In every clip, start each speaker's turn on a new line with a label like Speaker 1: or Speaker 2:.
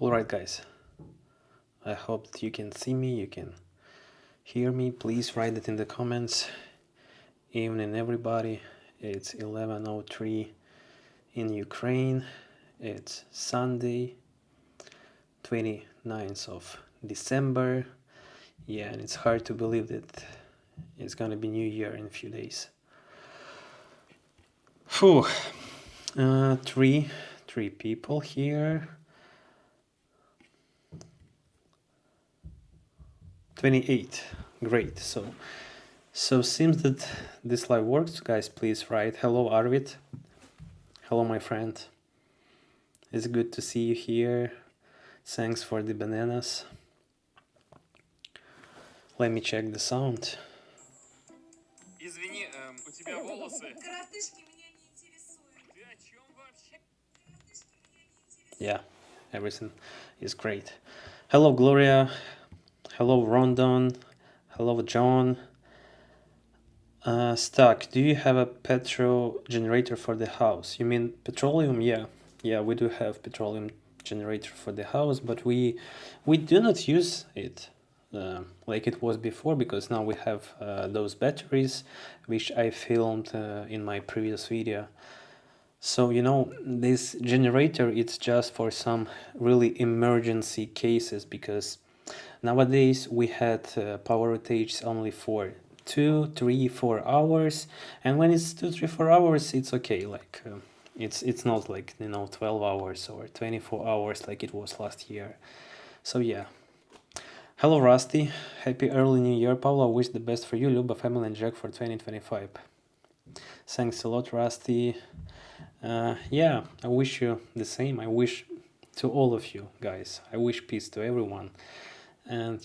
Speaker 1: Alright guys, I hope that you can see me, you can hear me. Please write it in the comments. Evening everybody, it's 11:03 in Ukraine. It's Sunday, 29th of December. Yeah, and it's hard to believe that it's gonna be New Year in a few days. Phew. Three people here. 28. Great. So seems that this live works, guys. Please write. Hello, Arvid. Hello, my friend. It's good to see you here. Thanks for the bananas. Let me check the sound.
Speaker 2: Извини, у тебя волосы. Коротышки меня не интересуют. Ты о чем вообще? Коротышки меня не интересуют.
Speaker 1: Yeah, everything is great. Hello, Gloria. Hello, Rondon. Hello, John. Stuck. Do you have a petrol generator for the house? You mean petroleum? Yeah, we do have petroleum generator for the house, but we do not use it like it was before, because now we have those batteries, which I filmed in my previous video. So this generator, it's just for some really emergency cases, because nowadays we had power outages only for 2, 3, 4 hours, and when it's 2, 3, 4 hours, it's okay. Like it's not like 12 hours or 24 hours like it was last year. So yeah. Hello Rusty, happy early new year. Paula, wish the best for you, Luba, family, and Jack for 2025. Thanks a lot, Rusty. Yeah, I wish you the same. I wish to all of you guys. I wish peace to everyone. And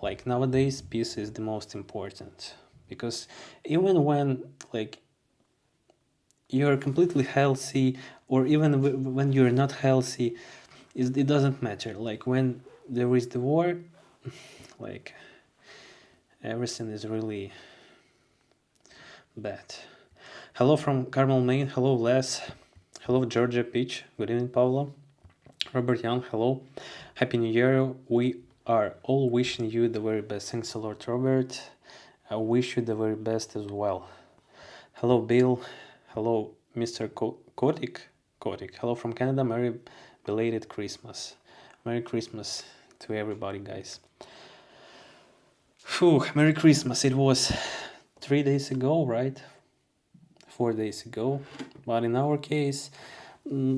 Speaker 1: like nowadays, peace is the most important, because even when like you're completely healthy, or even when you're not healthy, it doesn't matter. Like when there is the war, like everything is really bad. Hello from Carmel, Maine. Hello, Les. Hello, Georgia Peach. Good evening, Paula. Robert Young, hello. Happy New Year. We are all wishing you the very best. Thanks a lot, Robert. I wish you the very best as well. Hello, Bill. Hello, Mr. Kotik. Hello from Canada. Merry belated Christmas. Merry Christmas to everybody, guys. Phew, Merry Christmas. It was 3 days ago, right? 4 days ago. But in our case,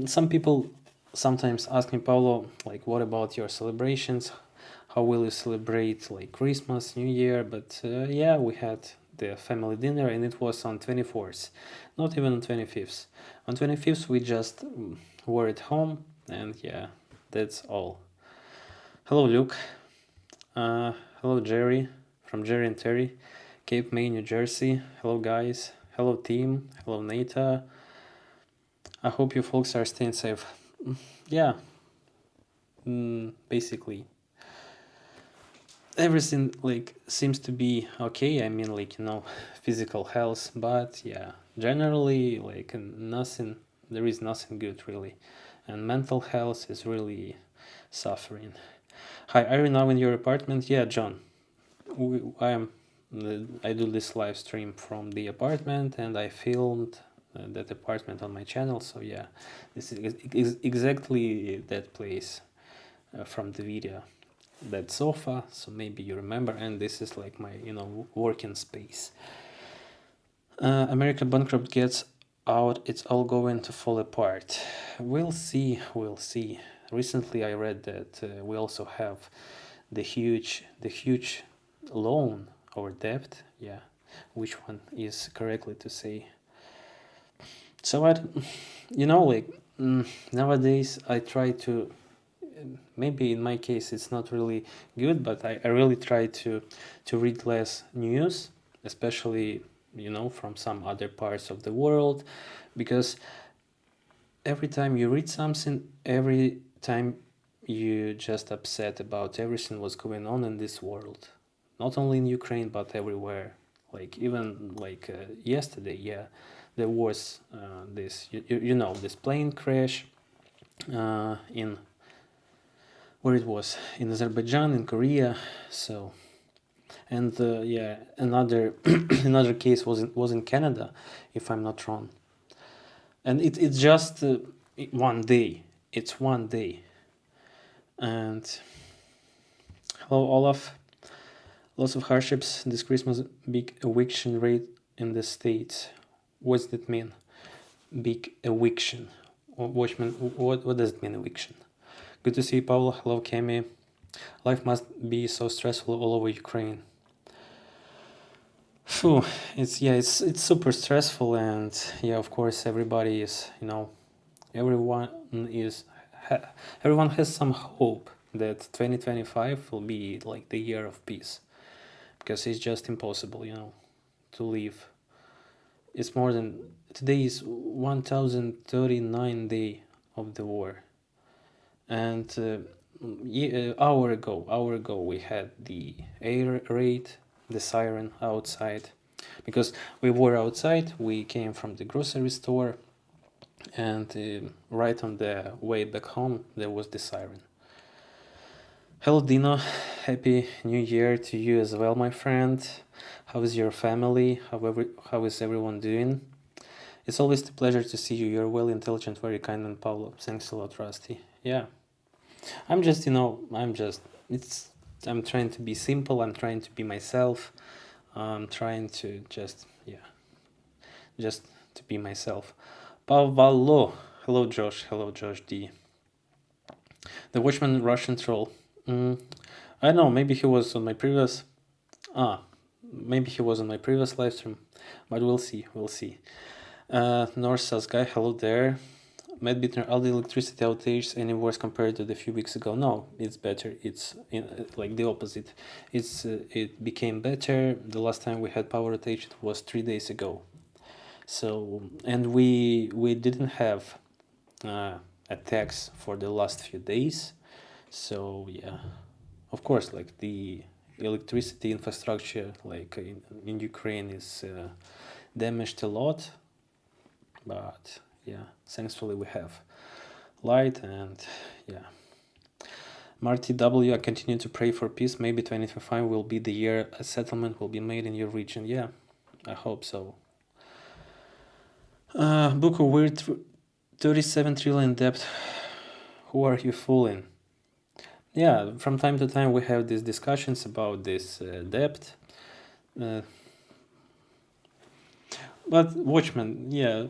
Speaker 1: some people sometimes ask me, Paulo, like, what about your celebrations? How will you celebrate like Christmas, New Year? But yeah, we had the family dinner, and it was on 24th, not even on 25th. On 25th, we just were at home, and yeah, that's all. Hello, Luke. Hello, Jerry, from Jerry and Terry, Cape May, New Jersey. Hello, guys. Hello, team. Hello, Nata. I hope you folks are staying safe. Yeah, basically everything like seems to be okay. I mean, like, physical health, but yeah, generally, like, nothing, there is nothing good really, and mental health is really suffering. Hi, are you now in your apartment? Yeah, John, I do this live stream from the apartment, and I filmed that apartment on my channel. So yeah, this is exactly that place from the video, that sofa. So maybe you remember, and this is like my working space. America bankrupt gets out, it's all going to fall apart. We'll see. Recently I read that we also have the huge loan or debt. Yeah, which one is correctly to say? So like, nowadays I try to, maybe in my case it's not really good, but I really try to read less news, especially from some other parts of the world, because every time you read something, every time you just upset about everything what's going on in this world, not only in Ukraine but everywhere. Like, even like yesterday, yeah, there was this this plane crash in where it was in Azerbaijan, in Korea. So, and yeah, another another case was in Canada, if I'm not wrong. And it's just 1 day. It's 1 day. And hello, Olaf. Lots of hardships this Christmas. Big eviction rate in the States. What's that mean? Big eviction. Watchman, what does it mean, eviction? Good to see you, Paolo. Hello, Kemi. Life must be so stressful all over Ukraine. Phew, it's super stressful, and yeah, of course, everybody is, everyone is, everyone has some hope that 2025 will be like the year of peace, because it's just impossible, to live. It's more than, today is 1039 day of the war, and hour ago we had the air raid, the siren outside, because we were outside. We came from the grocery store, and right on the way back home there was the siren. Hello, Dino. Happy New Year to you as well, my friend. How is your family? How is everyone doing? It's always a pleasure to see you. You're well, intelligent, very kind, and Pablo. Thanks a lot, Rusty. Yeah, I'm just, I'm trying to be simple. I'm trying to be myself. I'm trying to just to be myself. Pavalo. Hello, Josh. Hello, Josh D. The Watchman Russian troll. I don't know. Maybe he was on my previous. Maybe he was on my previous live stream, but we'll see. We'll see. North South guy. Hello there. Medbitter, all the electricity outage any worse compared to the few weeks ago? No, it's better. It's like the opposite. It became better. The last time we had power outage it was 3 days ago. So, and we didn't have attacks for the last few days. So yeah, of course, like the electricity infrastructure, like in Ukraine, is damaged a lot, but yeah, thankfully we have light. And yeah, Marty W, I continue to pray for peace. Maybe 2025 will be the year a settlement will be made in your region. Yeah, I hope so. Book of Weird, 37 trillion debt. Who are you fooling? Yeah, from time to time we have these discussions about this debt. But Watchman, yeah,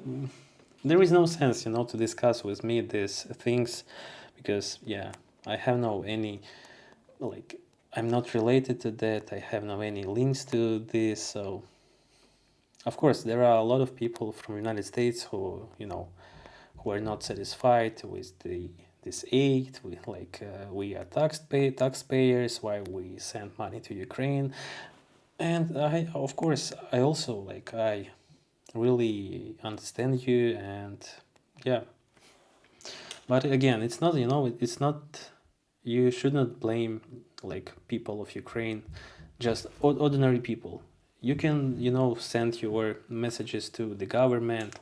Speaker 1: there is no sense, to discuss with me these things, because yeah, I have no any, like, I'm not related to that. I have no any links to this. So of course there are a lot of people from United States who who are not satisfied with this aid. We are taxpayers, why we send money to Ukraine. And I, of course, I also I really understand you. And yeah, but again, it's not, it's not, you should not blame people of Ukraine, just ordinary people. You can, send your messages to the government,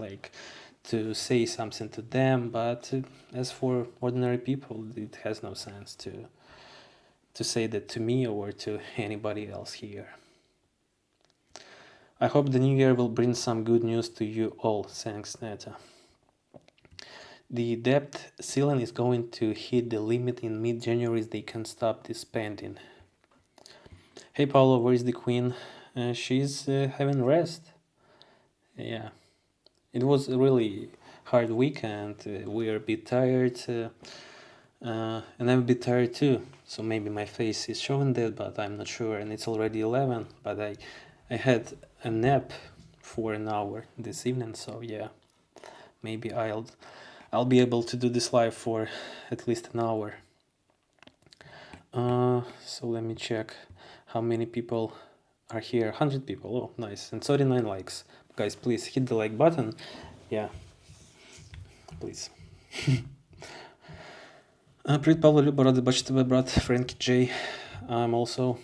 Speaker 1: to say something to them, but as for ordinary people, it has no sense to say that to me or to anybody else here. I hope the new year will bring some good news to you all. Thanks, Neta. The debt ceiling is going to hit the limit in mid-January. They can stop the spending. Hey, Paolo, where is the queen? She's having rest. Yeah, it was a really hard week, and we are a bit tired. And I'm a bit tired too. So maybe my face is showing that, but I'm not sure. And it's already 11. But I had a nap for an hour this evening. So yeah, maybe I'll be able to do this live for at least an hour. So let me check how many people are here. 100 people. Oh, nice. And 39 likes. Guys, please hit the like button. Yeah, please. Привіт, Павло, Люба, радий бачити тебе, брат. Frankie J. I'm also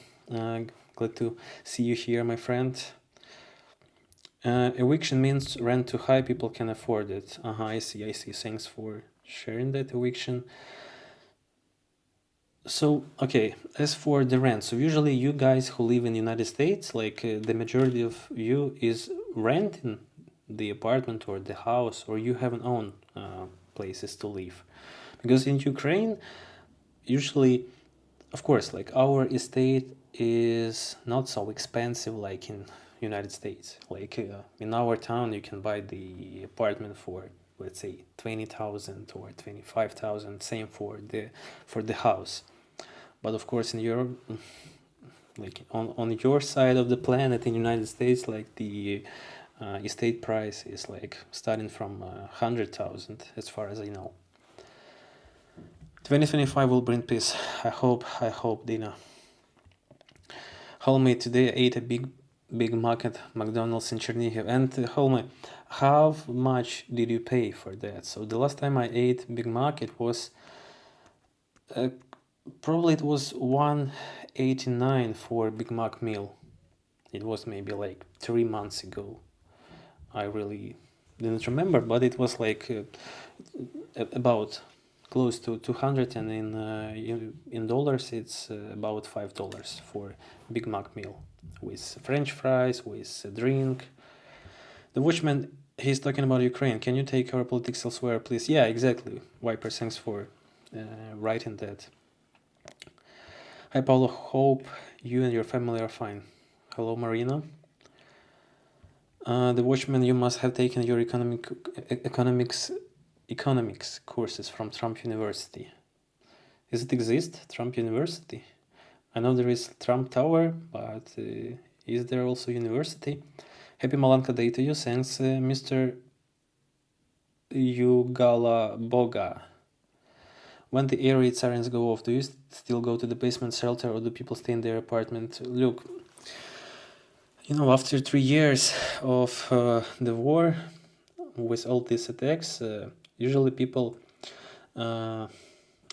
Speaker 1: glad to see you here, my friend. Eviction means rent too high, people can afford it. I see, I see. Thanks for sharing that. Eviction. So, okay, as for the rent, so usually you guys who live in the United States, like the majority of you is renting the apartment or the house, or you have an own places to live. Because in Ukraine, usually, of course, like our estate is not so expensive like in United States. Like in our town, you can buy the apartment for, let's say, 20,000 or 25,000. Same for the house. But of course, in Europe, like on your side of the planet, in United States, like the estate price is like starting from 100,000, as far as I know. 2025 will bring peace. I hope, Dina. Holme, today I ate a big Mac at McDonald's in Chernihiv. And Holme, how much did you pay for that? So the last time I ate Big Mac, it was uh, probably it was 189 for Big Mac meal. It was maybe like 3 months ago. I really didn't remember, but it was like about close to 200, and in dollars it's about $5 for Big Mac meal with French fries, with a drink. The watchman, he's talking about Ukraine. Can you take our politics elsewhere, please? Yeah, exactly. Viper, thanks for writing that. Hi, Paulo. Hope you and your family are fine. Hello, Marina. The watchman, you must have taken your economics courses from Trump University. Does it exist, Trump University? I know there is Trump Tower, but is there also university? Happy Malanka Day to you. Thanks, Mr. Yugala Boga. When the air raid sirens go off, do you still go to the basement shelter, or do people stay in their apartment? Look, after 3 years of the war, with all these attacks, usually people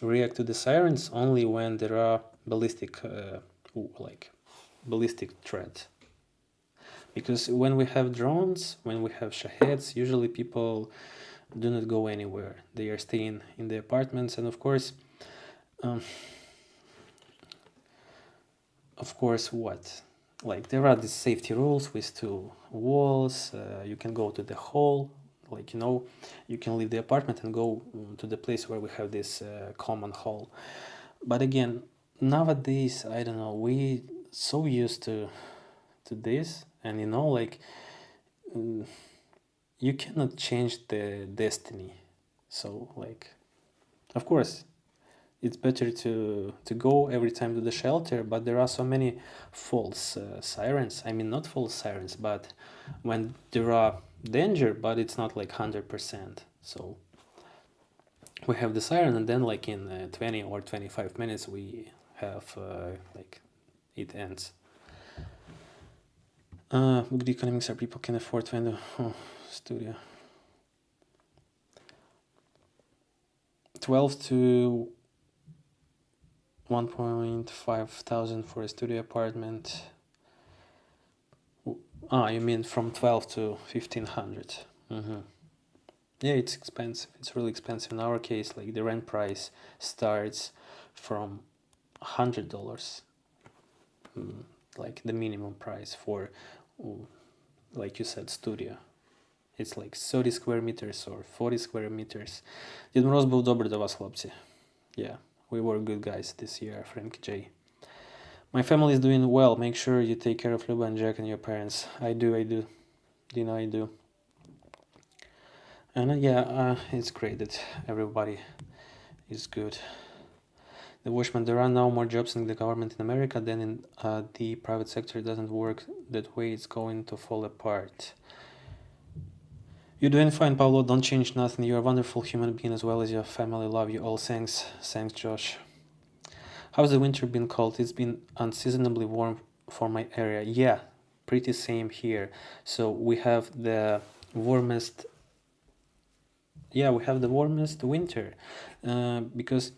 Speaker 1: react to the sirens only when there are ballistic threat. Because when we have drones, when we have shaheds, usually people do not go anywhere. They are staying in the apartments, and of course, what? Like there are these safety rules with 2 walls. You can go to the hall, you can leave the apartment and go to the place where we have this common hall. But again, nowadays, I don't know, we so used to this, and you cannot change the destiny. So of course, it's better to go every time to the shelter, but there are so many false sirens. I mean, not false sirens, but when there are danger, but it's not like 100%. So we have the siren, and then in 20 or 25 minutes we have it ends. Good economics are people can afford to enter studio. 12 to 1.5 thousand for a studio apartment. You mean from 12 to 1500? Mm-hmm. Yeah, it's expensive. It's really expensive. In our case, like the rent price starts from $100, like the minimum price for, like you said, studio. It's like 30 square meters or 40 square meters. Дід Мороз був добрий до вас, хлопці. Yeah, we were good guys this year, Frank J. My family is doing well. Make sure you take care of Luba and Jack and your parents. I do. Dina, I do. And it's great that everybody is good. The watchman, there are now more jobs in the government in America than in the private sector. It doesn't work that way. It's going to fall apart. You're doing fine, Paulo. Don't change nothing. You're a wonderful human being as well as your family. Love you all. Thanks, Josh. How's the winter been cold? It's been unseasonably warm for my area. Yeah, pretty same here. So we have the warmest. Yeah, we have the warmest winter, because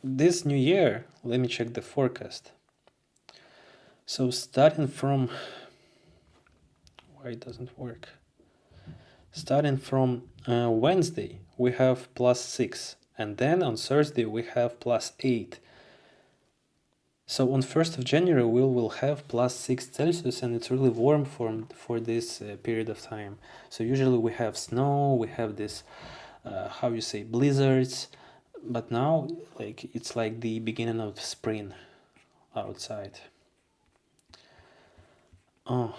Speaker 1: this new year. Let me check the forecast. So starting from. Why it doesn't work? Starting from Wednesday, we have +6, and then on Thursday we have +8. So on 1st of January we will have +6 Celsius, and it's really warm for this period of time. So usually we have snow, we have this, how you say, blizzards, but now like it's like the beginning of spring outside. Oh,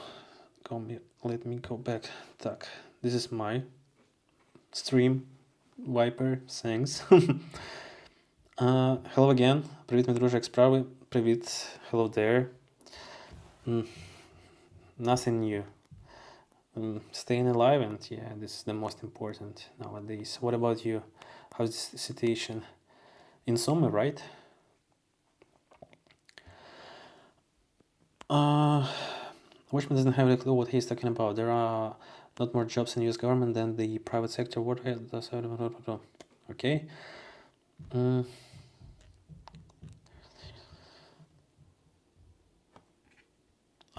Speaker 1: let me go back. Так, this is my stream wiper, thanks. Hello again. Привіт, мій друже, як справи? Привіт, hello there. Nothing new. Staying alive, and yeah, this is the most important nowadays. What about you? How's the situation? In summer, right? Watchman doesn't have a clue what he's talking about. There are not more jobs in the US government than the private sector. What? Okay.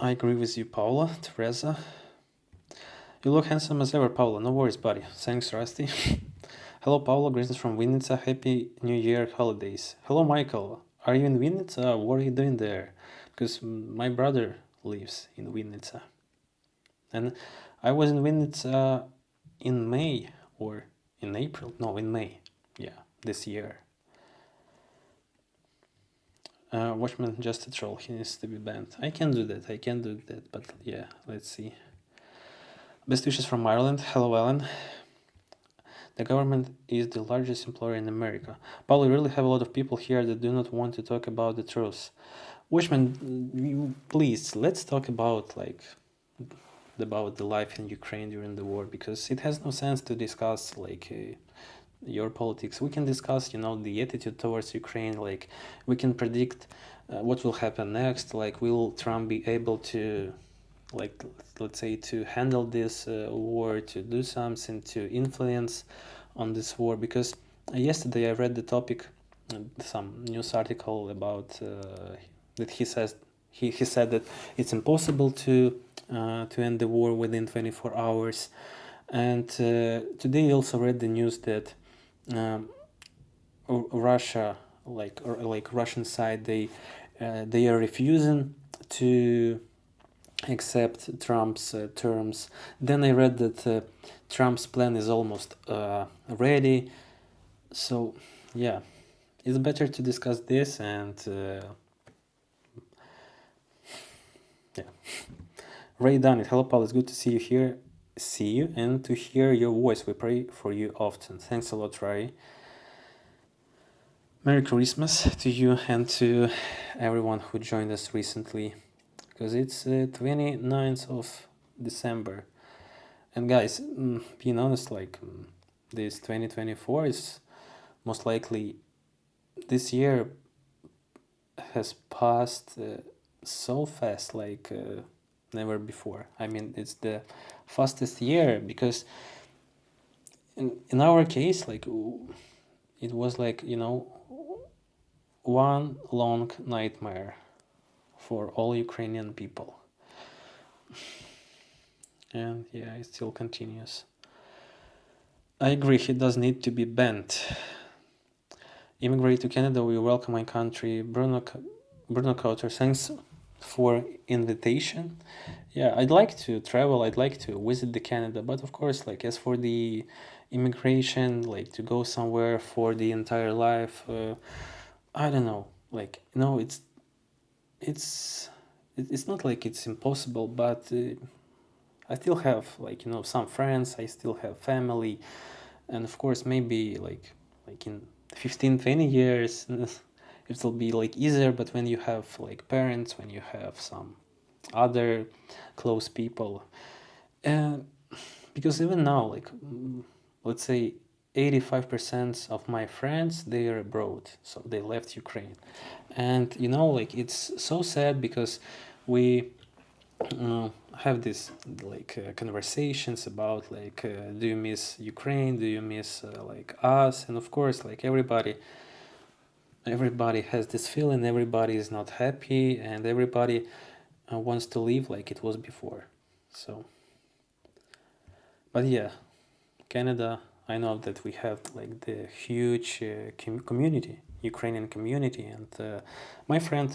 Speaker 1: I agree with you, Paula. Teresa. You look handsome as ever, Paula. No worries, buddy. Thanks, Rusty. Hello, Paula. Greetings from Vinnytsia. Happy New Year holidays. Hello, Michael. Are you in Vinnytsia? What are you doing there? Because my brother lives in Vinnytsia. And I was in Vinnytsia in May or in April. No, in May. Yeah, this year. Watchman just a troll. He needs to be banned. I can do that. But yeah, let's see. Best wishes from Ireland. Hello, Alan. The government is the largest employer in America. Paul, we really have a lot of people here that do not want to talk about the truth. Watchman, please, let's talk about the life in Ukraine during the war, because it has no sense to discuss your politics. We can discuss, the attitude towards Ukraine. Like, we can predict what will happen next. Like, will Trump be able to, let's say, to handle this war, to do something, to influence on this war? Because yesterday I read the topic, some news article about that he said that it's impossible to end the war within 24 hours. And today I also read the news that Russia, Russian side, they are refusing to accept Trump's terms. Then I read that Trump's plan is almost ready. So yeah, it's better to discuss this. And yeah, Ray done it. Hello, Paul. It's good to see you here. See you and to hear your voice. We pray for you often. Thanks a lot, Ray. Merry Christmas to you and to everyone who joined us recently, because it's 29th of December. And guys, being honest, this 2024 is most likely, this year has passed so fast, never before. I mean, it's the fastest year, because in our case, it was one long nightmare for all Ukrainian people. And yeah, it still continues. I agree, he does need to be banned. Immigrate to Canada, we welcome my country. Bruno Cotter, thanks for invitation. Yeah, I'd like to travel, I'd like to visit the Canada, but of course, as for the immigration, to go somewhere for the entire life, I don't know. It's not like it's impossible, but I still have some friends, I still have family, and of course maybe in 15-20 years it'll be easier. But when you have parents, when you have some other close people, and because even now, let's say 85% of my friends, they are abroad, so they left Ukraine. And it's so sad, because we have this conversations about do you miss Ukraine, do you miss us? And of course, everybody has this feeling, everybody is not happy, and everybody wants to live like it was before. So, but yeah, Canada, I know that we have like the huge community, Ukrainian community, and my friend,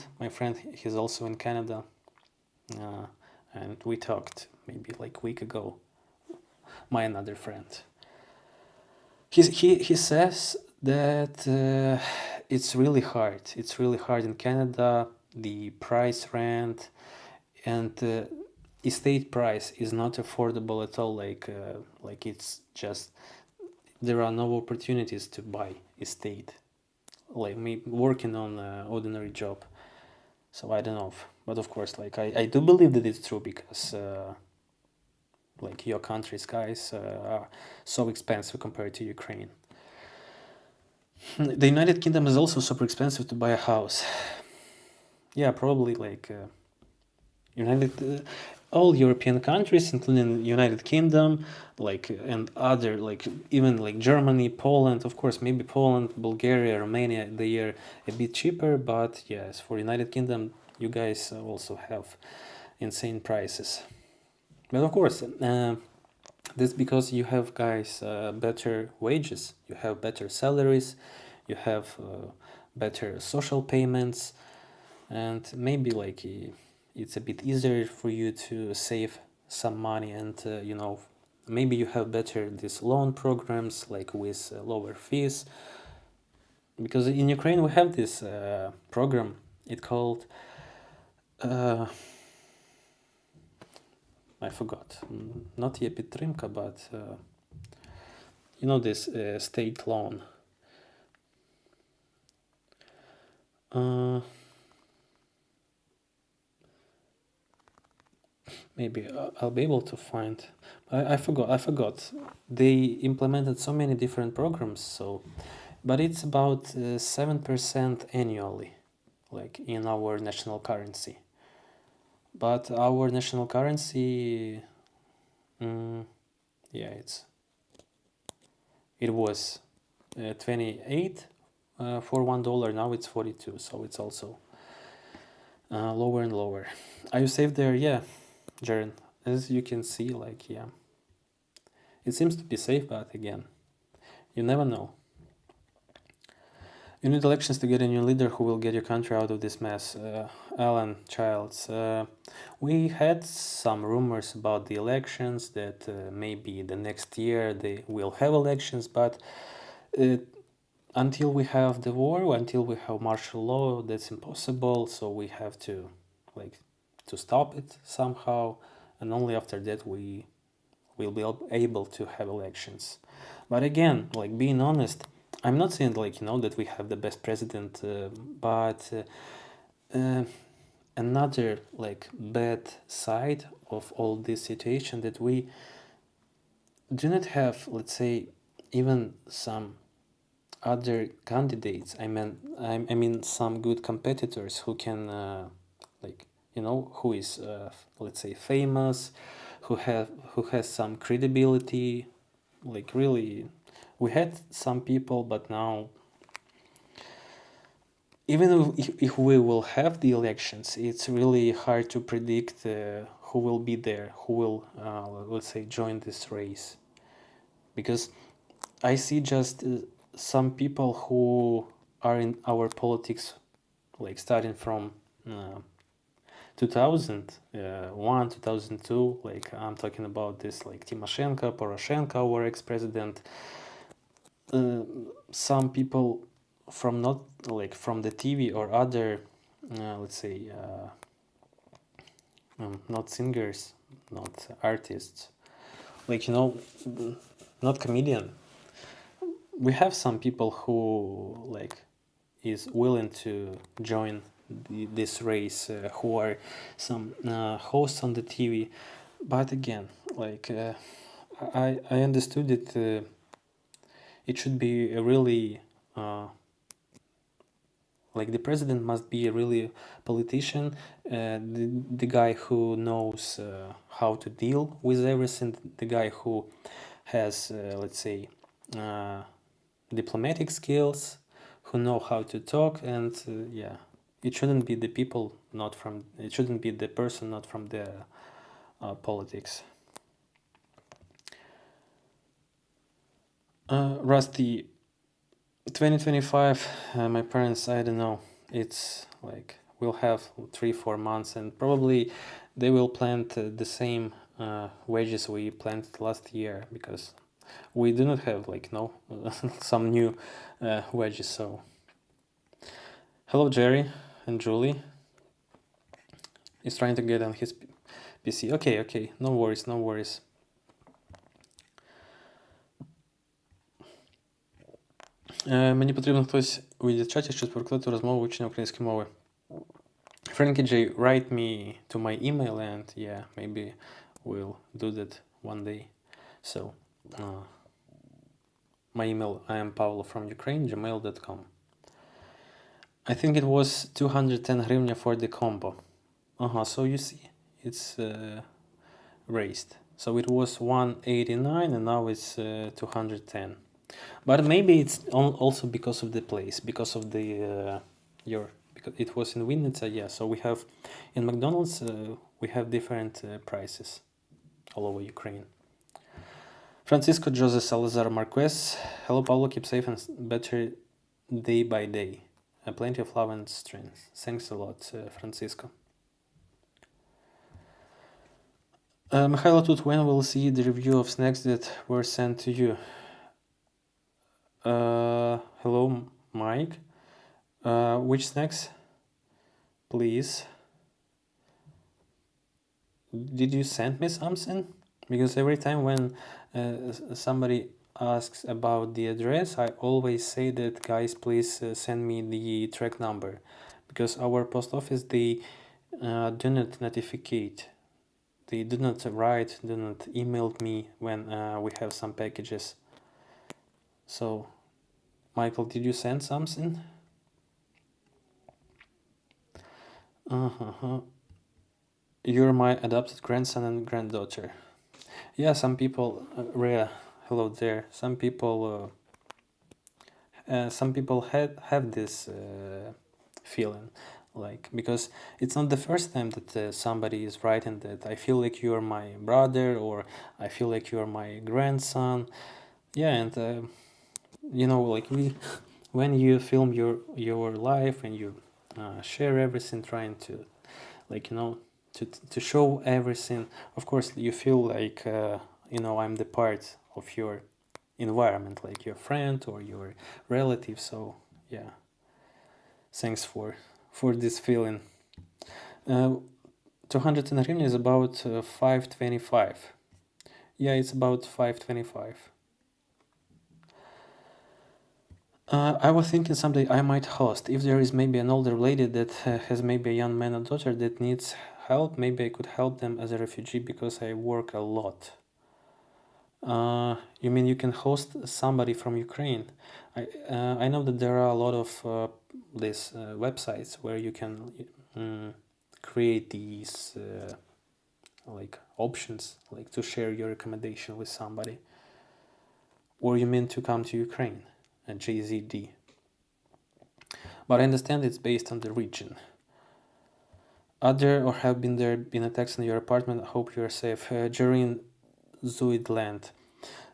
Speaker 1: he's also in Canada, and we talked maybe like a week ago. My another friend, he says that it's really hard. It's really hard in Canada. The price rent and estate price is not affordable at all. Like it's just there are no opportunities to buy estate. Like me working on an ordinary job. So I don't know, but of course, like I do believe that it's true because like your country's guys are so expensive compared to Ukraine. The United Kingdom is also super expensive to buy a house. Yeah, probably like all European countries, including United Kingdom, like and other like even like Germany, Poland, of course, maybe Poland, Bulgaria, Romania, they are a bit cheaper, but yes, for United Kingdom, you guys also have insane prices. But of course, that's because you have guys better wages, you have better salaries, you have better social payments, and maybe like it's a bit easier for you to save some money, and you know, maybe you have better these loan programs like with lower fees, because in Ukraine we have this program, it called I forgot, not Yepitrimka, but you know, this state loan. Maybe I'll be able to find. I forgot. They implemented so many different programs, so but it's about 7% annually, like in our national currency. But our national currency, yeah, it was 28 for $1. Now it's 42, so it's also lower and lower. Are you safe there? Yeah, Jaren. As you can see, like yeah, it seems to be safe, but again, you never know. You need elections to get a new leader who will get your country out of this mess. Alan Childs. We had some rumors about the elections that maybe the next year they will have elections, but until we have the war, until we have martial law, that's impossible. So we have to like to stop it somehow, and only after that we will be able to have elections. But again, like being honest, I'm not saying like you know that we have the best president, but another like bad side of all this situation that we do not have, let's say, even some other candidates. I mean some good competitors who can like you know who is let's say famous, who has some credibility. Like really, we had some people, but now even if we will have the elections, it's really hard to predict who will be there, who will let's say join this race, because I see just some people who are in our politics, like starting from 2001, 2002. Like I'm talking about this, like Timoshenko, Poroshenko, our ex-president. Some people from not like from the TV or other, let's say, not singers, not artists, like you know, not comedian. We have some people who like is willing to join this race, who are some hosts on the TV, but again, like I understood it. It should be a really like the president must be a really politician, the guy who knows how to deal with everything, the guy who has let's say diplomatic skills, who know how to talk, and yeah, it shouldn't be the people not from, it shouldn't be the person not from the politics. Rusty, 2025, my parents, I don't know. It's like we'll have 3-4 months, and probably they will plant the same wages we planted last year, because we do not have like no some new wedges. So hello Jerry, and Julie is trying to get on his PC. Okay, no worries, no worries. Мені потрібен хтось у чаті, щоб перекладати розмову учня української мови. Frankie J, write me to my email, and yeah, maybe we'll do that one day. So my email, I am Pavlo from Ukraine, gmail.com. I think it was 210 hryvnia for the combo. So you see, it's raised. So it was 189 and now it's 210. But maybe it's also because of the place, because of the because it was in Vinnytsia, yeah. So we have in McDonald's we have different prices all over Ukraine. Francisco Jose Salazar Marquez, hello Paulo, keep safe and better day by day. Plenty of love and strength. Thanks a lot, Francisco. Mikhailo Tut, when we'll see the review of snacks that were sent to you? Hello, Mike. Which snacks? Please. Did you send me something? Because every time when somebody asks about the address, I always say that, guys, please send me the track number, because our post office, they do not notificate. They do not write, do not email me when we have some packages. So, Michael, did you send something? You're my adopted grandson and granddaughter. Yeah, some people, Rhea, hello there. Some people have this feeling, like, because it's not the first time that somebody is writing that I feel like you're my brother, or I feel like you're my grandson. Yeah, and like when you film your life and you share everything, trying to, like, to show everything, of course you feel like I'm the part of your environment, like your friend or your relative. So yeah, thanks for this feeling. 200 hryvnia is about 525. Yeah, it's about 525. I was thinking someday I might host. If there is maybe an older lady that has maybe a young man or daughter that needs help, maybe I could help them as a refugee, because I work a lot. You mean you can host somebody from Ukraine? I know that there are a lot of these websites where you can create these like options, like to share your accommodation with somebody. Or you mean to come to Ukraine? JZD. But I understand it's based on the region. Are there or have been attacks in your apartment? I hope you are safe. During Zuidland.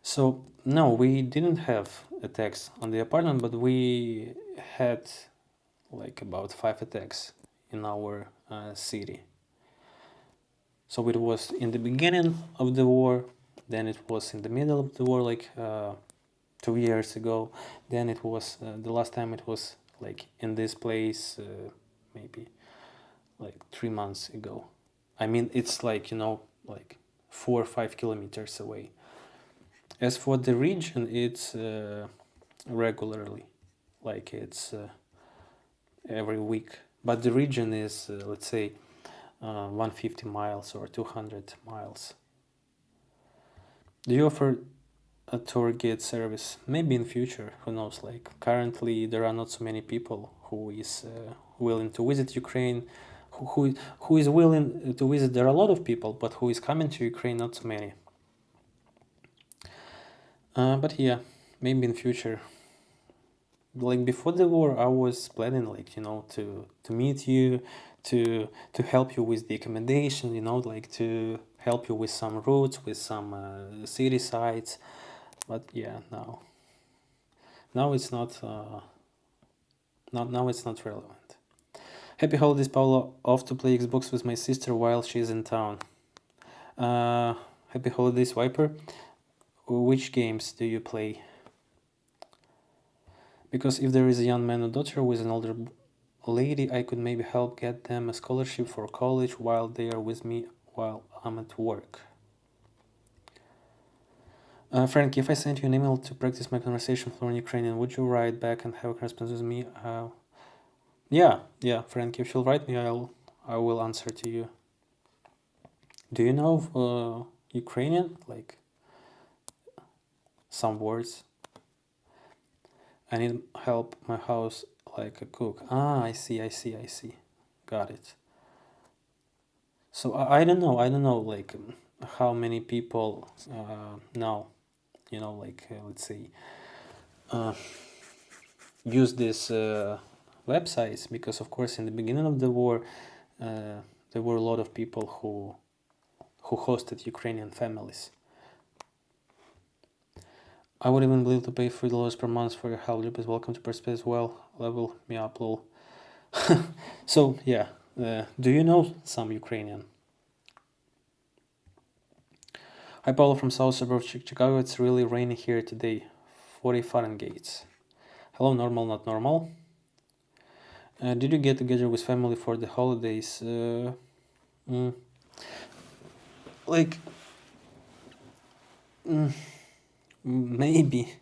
Speaker 1: So no, we didn't have attacks on the apartment, but we had like about 5 attacks in our city. So it was in the beginning of the war, then it was in the middle of the war, like 2 years ago. Then it was the last time it was like in this place, maybe like 3 months ago. I mean, it's like like 4 or 5 kilometers away. As for the region, it's regularly, like it's every week. But the region is, let's say, 150 miles or 200 miles. Do you offer a tour guide service? Maybe in future, who knows? Like currently, there are not so many people who is willing to visit Ukraine. Who is willing to visit? There are a lot of people, but who is coming to Ukraine? Not so many. But yeah, maybe in future. Like before the war, I was planning, like, to meet you, to help you with the accommodation, like to help you with some routes, with some city sites. But yeah, now Now it's not now it's not relevant. Happy holidays, Paolo. Off to play Xbox with my sister while she's in town. Happy holidays, Viper. Which games do you play? Because if there is a young man or daughter with an older lady, I could maybe help get them a scholarship for college while they are with me while I'm at work. Frank, if I sent you an email to practice my conversation fluent in Ukrainian, would you write back and have a correspondence with me? Yeah, Frank, if you'll write me, I will answer to you. Do you know Ukrainian? Like some words? I need help my house like a cook. I see. Got it. So I don't know like how many people now, like let's say use these websites, because of course in the beginning of the war there were a lot of people who hosted Ukrainian families. I would even believe to pay $3 per month for your help. Please welcome to participate as well. Level me up, lol. So yeah, do you know some Ukrainian? Hi, Paulo from South Suburb of Chicago. It's really rainy here today. 40 Fahrenheit. Hello, normal, not normal. Did you get together with family for the holidays? Like, maybe.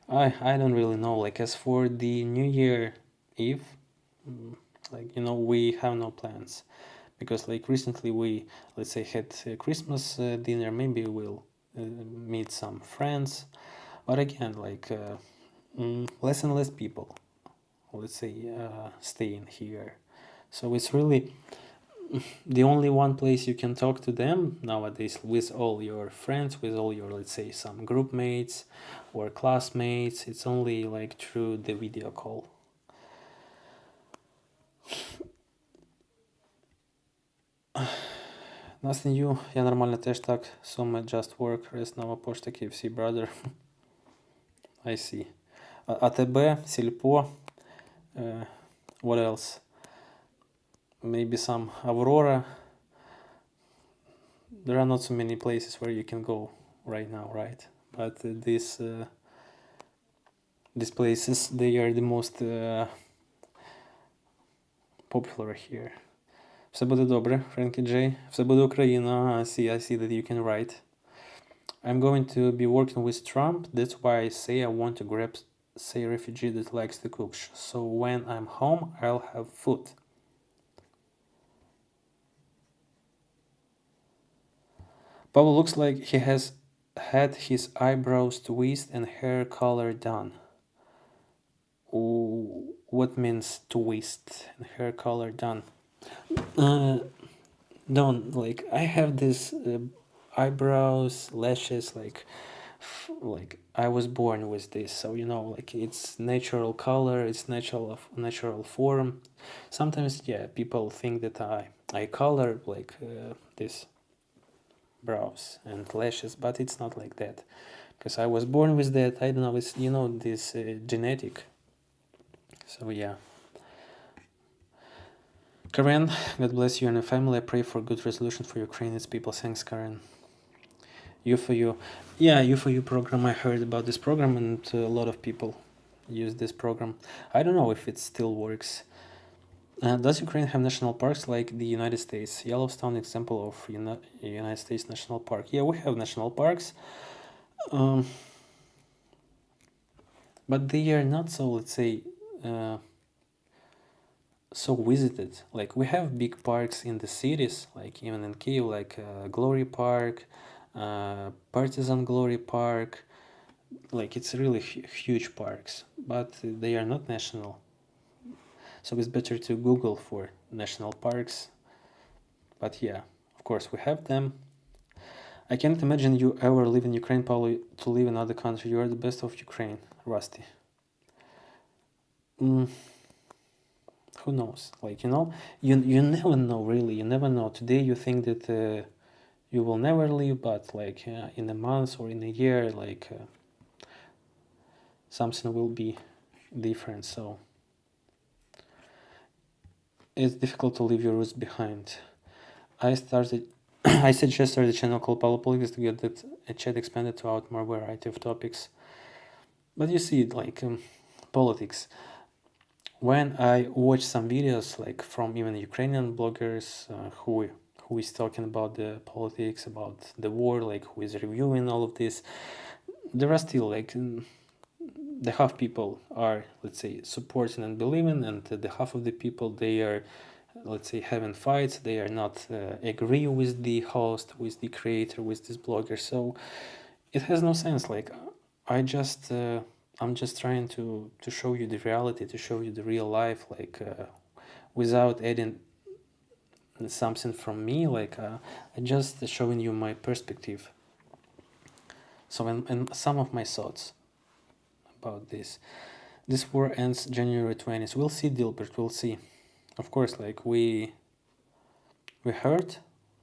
Speaker 1: I don't really know. Like, as for the New Year Eve, like, we have no plans. Because, like, recently we, let's say, had a Christmas dinner. Maybe we'll meet some friends. But again, like, less and less people, let's say, staying here. So it's really the only one place you can talk to them nowadays, with all your friends, with all your, let's say, some group mates or classmates. It's only like through the video call. Nothing new. Я нормально теж так. Some just work. Rest нова пошта, KFC, brother. I see. АТБ, Сельпо. What else? Maybe some Aurora. There are not so many places where you can go right now, right? But these places, they are the most popular here. Все буде добре, Frankie J. Все буде Україна. I see that you can write. I'm going to be working with Trump. That's why I say I want to grab, say, a refugee that likes to cook. So when I'm home, I'll have food. Pablo looks like he has had his eyebrows twist and hair color done. What means twist and hair color done? Don't, like, I have this eyebrows, lashes, like I was born with this, so like it's natural color, it's natural form. Sometimes, yeah, people think that I color like this brows and lashes, but it's not like that, because I was born with that. I don't know, it's this genetic. So yeah. Karen, God bless you and your family. I pray for good resolution for Ukrainian people. Thanks, Karen. U4U. Yeah, U4U program. I heard about this program, and a lot of people use this program. I don't know if it still works. Does Ukraine have national parks like the United States? Yellowstone, example of United States national park. Yeah, we have national parks. But they are not so, let's say, so visited. Like, we have big parks in the cities, like even in Kyiv, like Glory Park, Partisan Glory Park. Like, it's really huge parks, but they are not national. So it's better to Google for national parks. But yeah, of course we have them. I can't imagine you ever live in Ukraine, Paulo, to live in another country. You are the best of Ukraine, Rusty. Who knows? Like, you never know, really. You never know. Today you think that you will never leave, but like in a month or in a year, like something will be different. So it's difficult to leave your roots behind. I suggested a channel called Politics to get that a chat expanded to out more variety of topics. But you see, like politics. When I watch some videos, like from even Ukrainian bloggers who is talking about the politics, about the war, like who is reviewing all of this, there are still like the half people are, let's say, supporting and believing, and the half of the people, they are, let's say, having fights. They are not agree with the host, with the creator, with this blogger. So it has no sense. Like I just I'm just trying to show you the reality, to show you the real life, like without adding something from me. Like I just showing you my perspective. So and some of my thoughts about this. This war ends January 20th. We'll see, Dilbert. We'll see. Of course, like we heard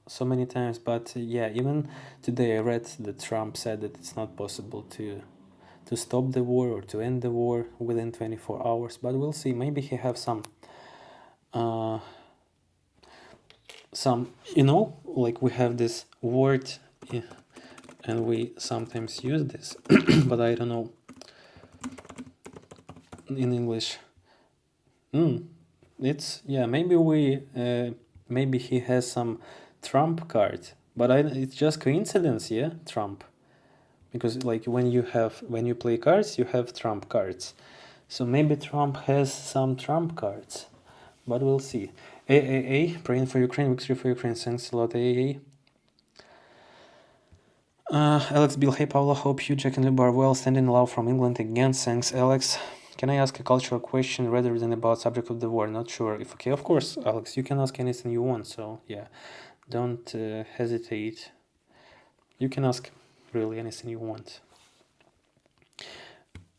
Speaker 1: so many times, but yeah, even today I read that Trump said that it's not possible to stop the war or to end the war within 24 hours. But we'll see. Maybe he have uh, some, like we have this word, and we sometimes use this, but I don't know in English. It's yeah. Maybe he has some Trump card, but it's just coincidence, yeah. Trump, because like when you play cards, you have Trump cards. So maybe Trump has some Trump cards, but we'll see. AAA, praying for Ukraine, victory for Ukraine. Thanks a lot, AAA. Alex Bill, hey Paula, hope you, Jack and Luba are well. Standing loud from England again. Thanks, Alex. Can I ask a cultural question rather than about subject of the war? Not sure if okay. Of course, Alex, you can ask anything you want. So yeah, don't hesitate. You can ask really anything you want.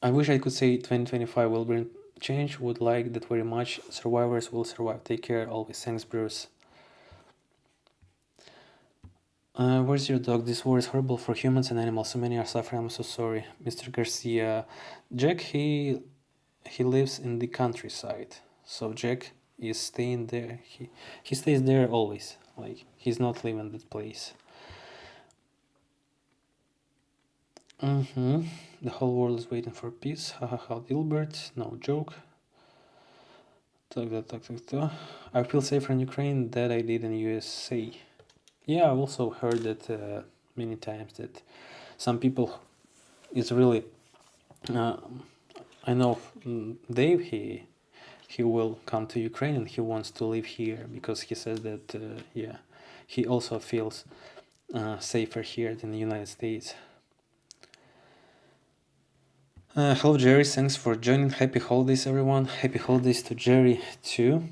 Speaker 1: I wish I could say 2025 will bring change. Would like that very much. Survivors will survive. Take care always. Thanks, Bruce. Where's your dog? This war is horrible for humans and animals. So many are suffering. I'm so sorry, Mr. Garcia. Jack, he lives in the countryside, so Jack is staying there. He stays there always. Like he's not leaving that place. The whole world is waiting for peace. Hahaha, Dilbert. No joke. I feel safer in Ukraine than I did in USA. Yeah, I've also heard that many times that some people is really. I know Dave. He will come to Ukraine and he wants to live here because he says that yeah, he also feels safer here than the United States. Hello Jerry, thanks for joining. Happy holidays everyone. Happy holidays to Jerry too.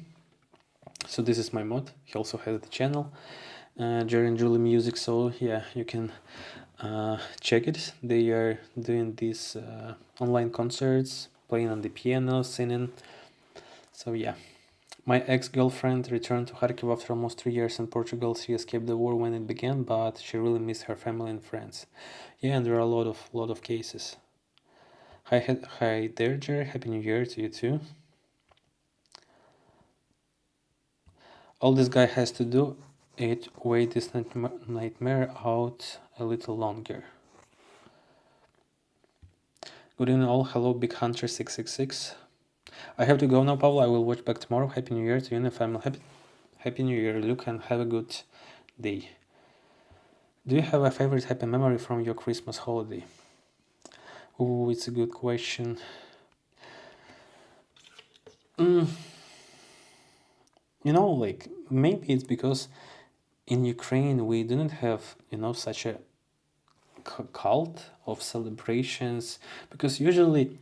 Speaker 1: So this is my mod. He also has the channel, Jerry and Julie Music. So yeah, you can check it. They are doing these online concerts, playing on the piano, singing. So yeah. My ex-girlfriend returned to Kharkiv after almost 3 years in Portugal. She escaped the war when it began, but she really missed her family and friends. Yeah, and there are a lot of cases. Hi there, Jerry. Happy New Year to you too. All this guy has to do is wait this nightmare out a little longer. Good evening all. Hello, Big Hunter 666. I have to go now, Pablo. I will watch back tomorrow. Happy New Year to you and the family. Happy New Year, Luke, and have a good day. Do you have a favorite happy memory from your Christmas holiday? Oh, it's a good question. Like maybe it's because in Ukraine we didn't have such a cult of celebrations, because usually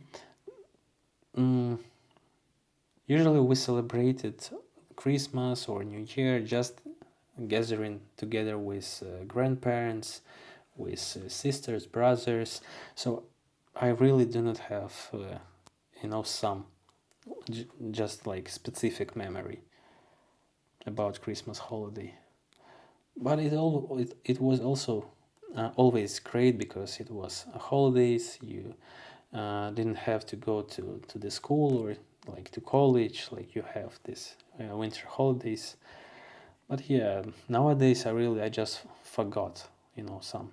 Speaker 1: we celebrated Christmas or New Year just gathering together with grandparents, with sisters, brothers. So I really do not have some just like specific memory about Christmas holiday. But it was also always great because it was holidays. You didn't have to go to the school or like to college, like you have this winter holidays. But yeah, nowadays I just forgot, some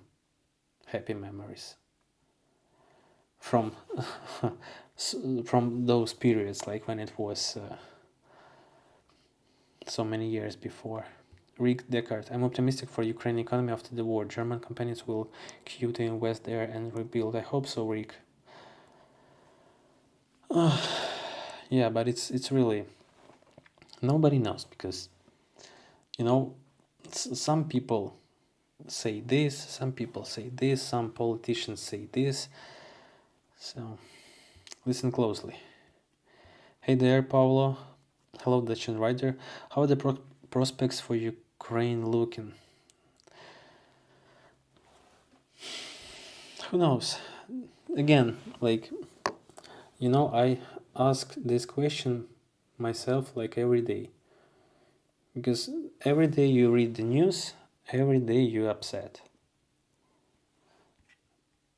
Speaker 1: happy memories from from those periods, like when it was so many years before. Rick Deckard, I'm optimistic for Ukrainian economy after the war. German companies will queue to invest there and rebuild. I hope so, Rick. Yeah, but it's really nobody knows because some people say this, some people say this, some politicians say this. So listen closely. Hey there, Paulo. Hello, Dutch and Rider. How are the prospects for Ukraine looking? Who knows? Again, like, I ask this question myself like every day. Because every day you read the news, every day you're upset.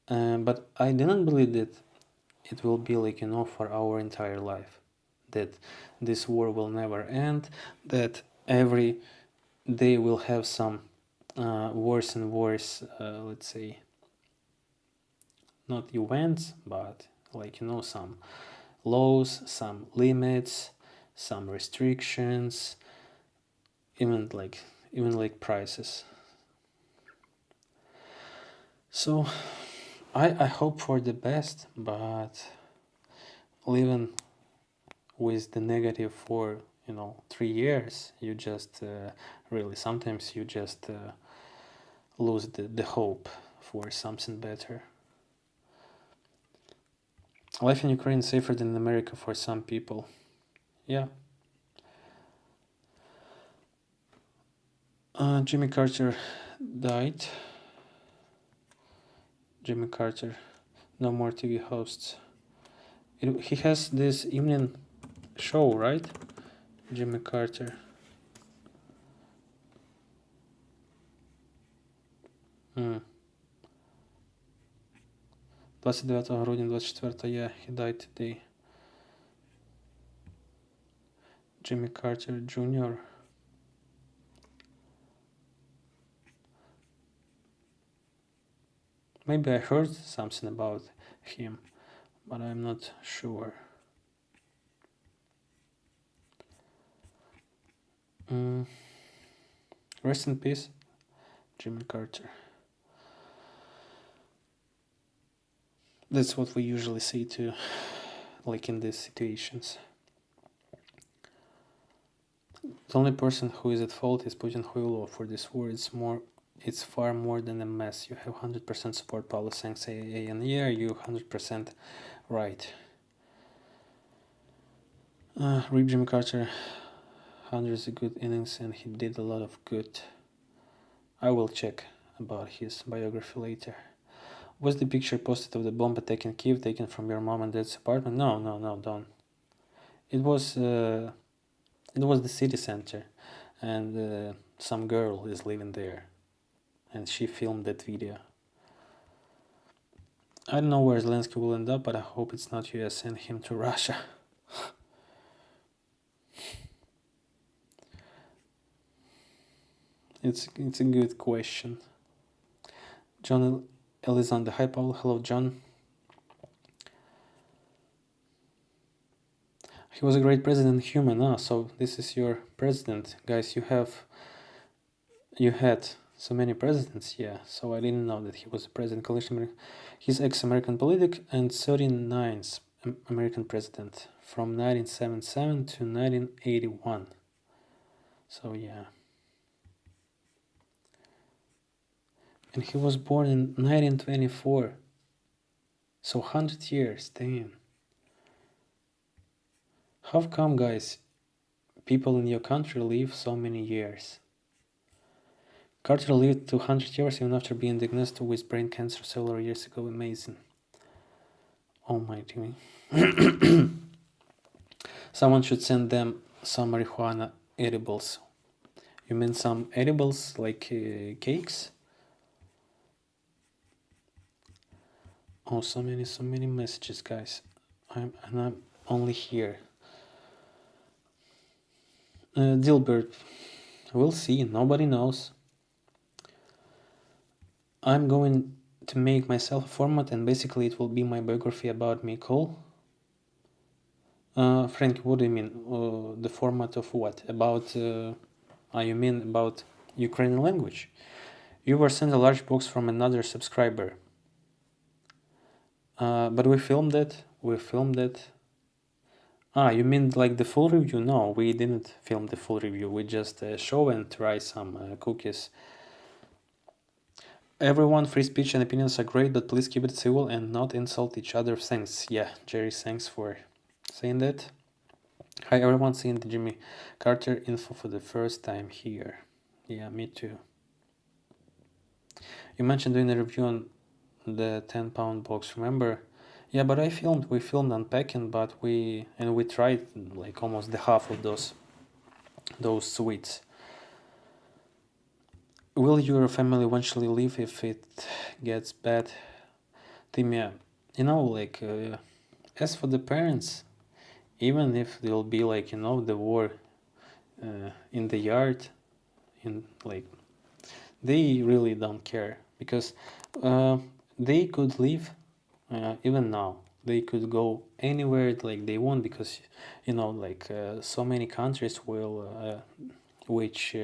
Speaker 1: But I do not believe that it will be like, for our entire life. That this war will never end, that every day will have some worse and worse, let's say, not events, but like, some laws, some limits, some restrictions, even like prices. So I hope for the best, but living with the negative for 3 years, you just really sometimes you just lose the hope for something better. Life in Ukraine is safer than in America for some people. Yeah. Jimmy Carter died. Jimmy Carter, no more TV hosts. He has this evening show, right? Jimmy Carter. Mm. 29 грудня 24, yeah, he died today. Jimmy Carter Jr. Maybe I heard something about him, but I'm not sure. Rest in peace, Jimmy Carter. That's what we usually say too, like in these situations. The only person who is at fault is Putin, who for this war. It's far more than a mess. You have 100% support, Paulo saying AA, and yeah, you 100% right. Rip Jimmy Carter, hundreds of good innings, and he did a lot of good. I will check about his biography later. Was the picture posted of the bomb attack in Kyiv taken from your mom and dad's apartment? No, don't. It was the city center, and some girl is living there, and she filmed that video. I don't know where Zelensky will end up, but I hope it's not US send him to Russia. It's a good question. John Elizondo. Hi, Paul. Hello, John. He was a great president, human. So this is your president, guys. You had so many presidents, yeah. So I didn't know that he was a president. He's ex-American politic and 39th American president from 1977 to 1981. So yeah. And he was born in 1924. So 100 years, damn. How come, guys, people in your country live so many years? Carter lived 200 years even after being diagnosed with brain cancer several years ago. Amazing. Oh my God. Someone should send them some marijuana edibles. You mean some edibles like cakes? Oh, so many messages, guys. I'm only here. Dilbert, we'll see. Nobody knows. I'm going to make myself a format, and basically it will be my biography about me. Cool. Frank, what do you mean? The format of what? About? You mean about Ukrainian language? You were sent a large box from another subscriber. But we filmed it. We filmed it. You mean like the full review? No, we didn't film the full review. We just show and try some cookies. Everyone, free speech and opinions are great, but please keep it civil and not insult each other. Thanks. Yeah, Jerry, thanks for saying that. Hi, everyone, seeing the Jimmy Carter info for the first time here. Yeah, me too. You mentioned doing a review on the 10-pound box, remember? Yeah, but we filmed unpacking, but we tried like almost the half of those sweets. Will your family eventually leave if it gets bad? Timia, like as for the parents, even if there'll be like the war in the yard, in like they really don't care because they could leave even now. They could go anywhere like they want because so many countries will which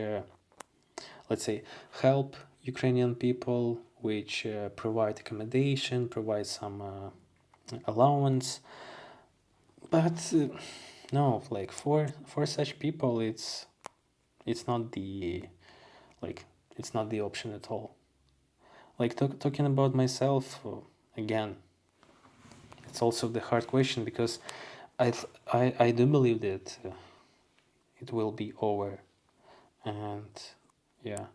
Speaker 1: let's say help Ukrainian people, which provide accommodation, provide some allowance. But no, like for such people, it's not the like it's not the option at all. Like talking about myself again, it's also the hard question because I do believe that it will be over, and yeah,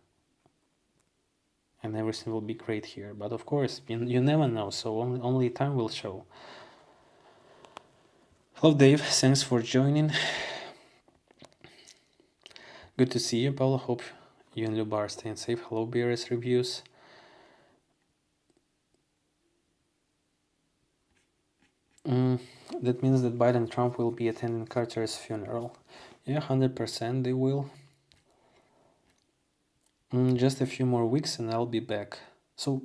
Speaker 1: and everything will be great here. But of course, you never know. So only time will show. Hello, Dave. Thanks for joining. Good to see you, Paula. Hope you and Luba are staying safe. Hello, BRS Reviews. That means that Biden and Trump will be attending Carter's funeral. Yeah, 100% they will. Just a few more weeks and I'll be back. So,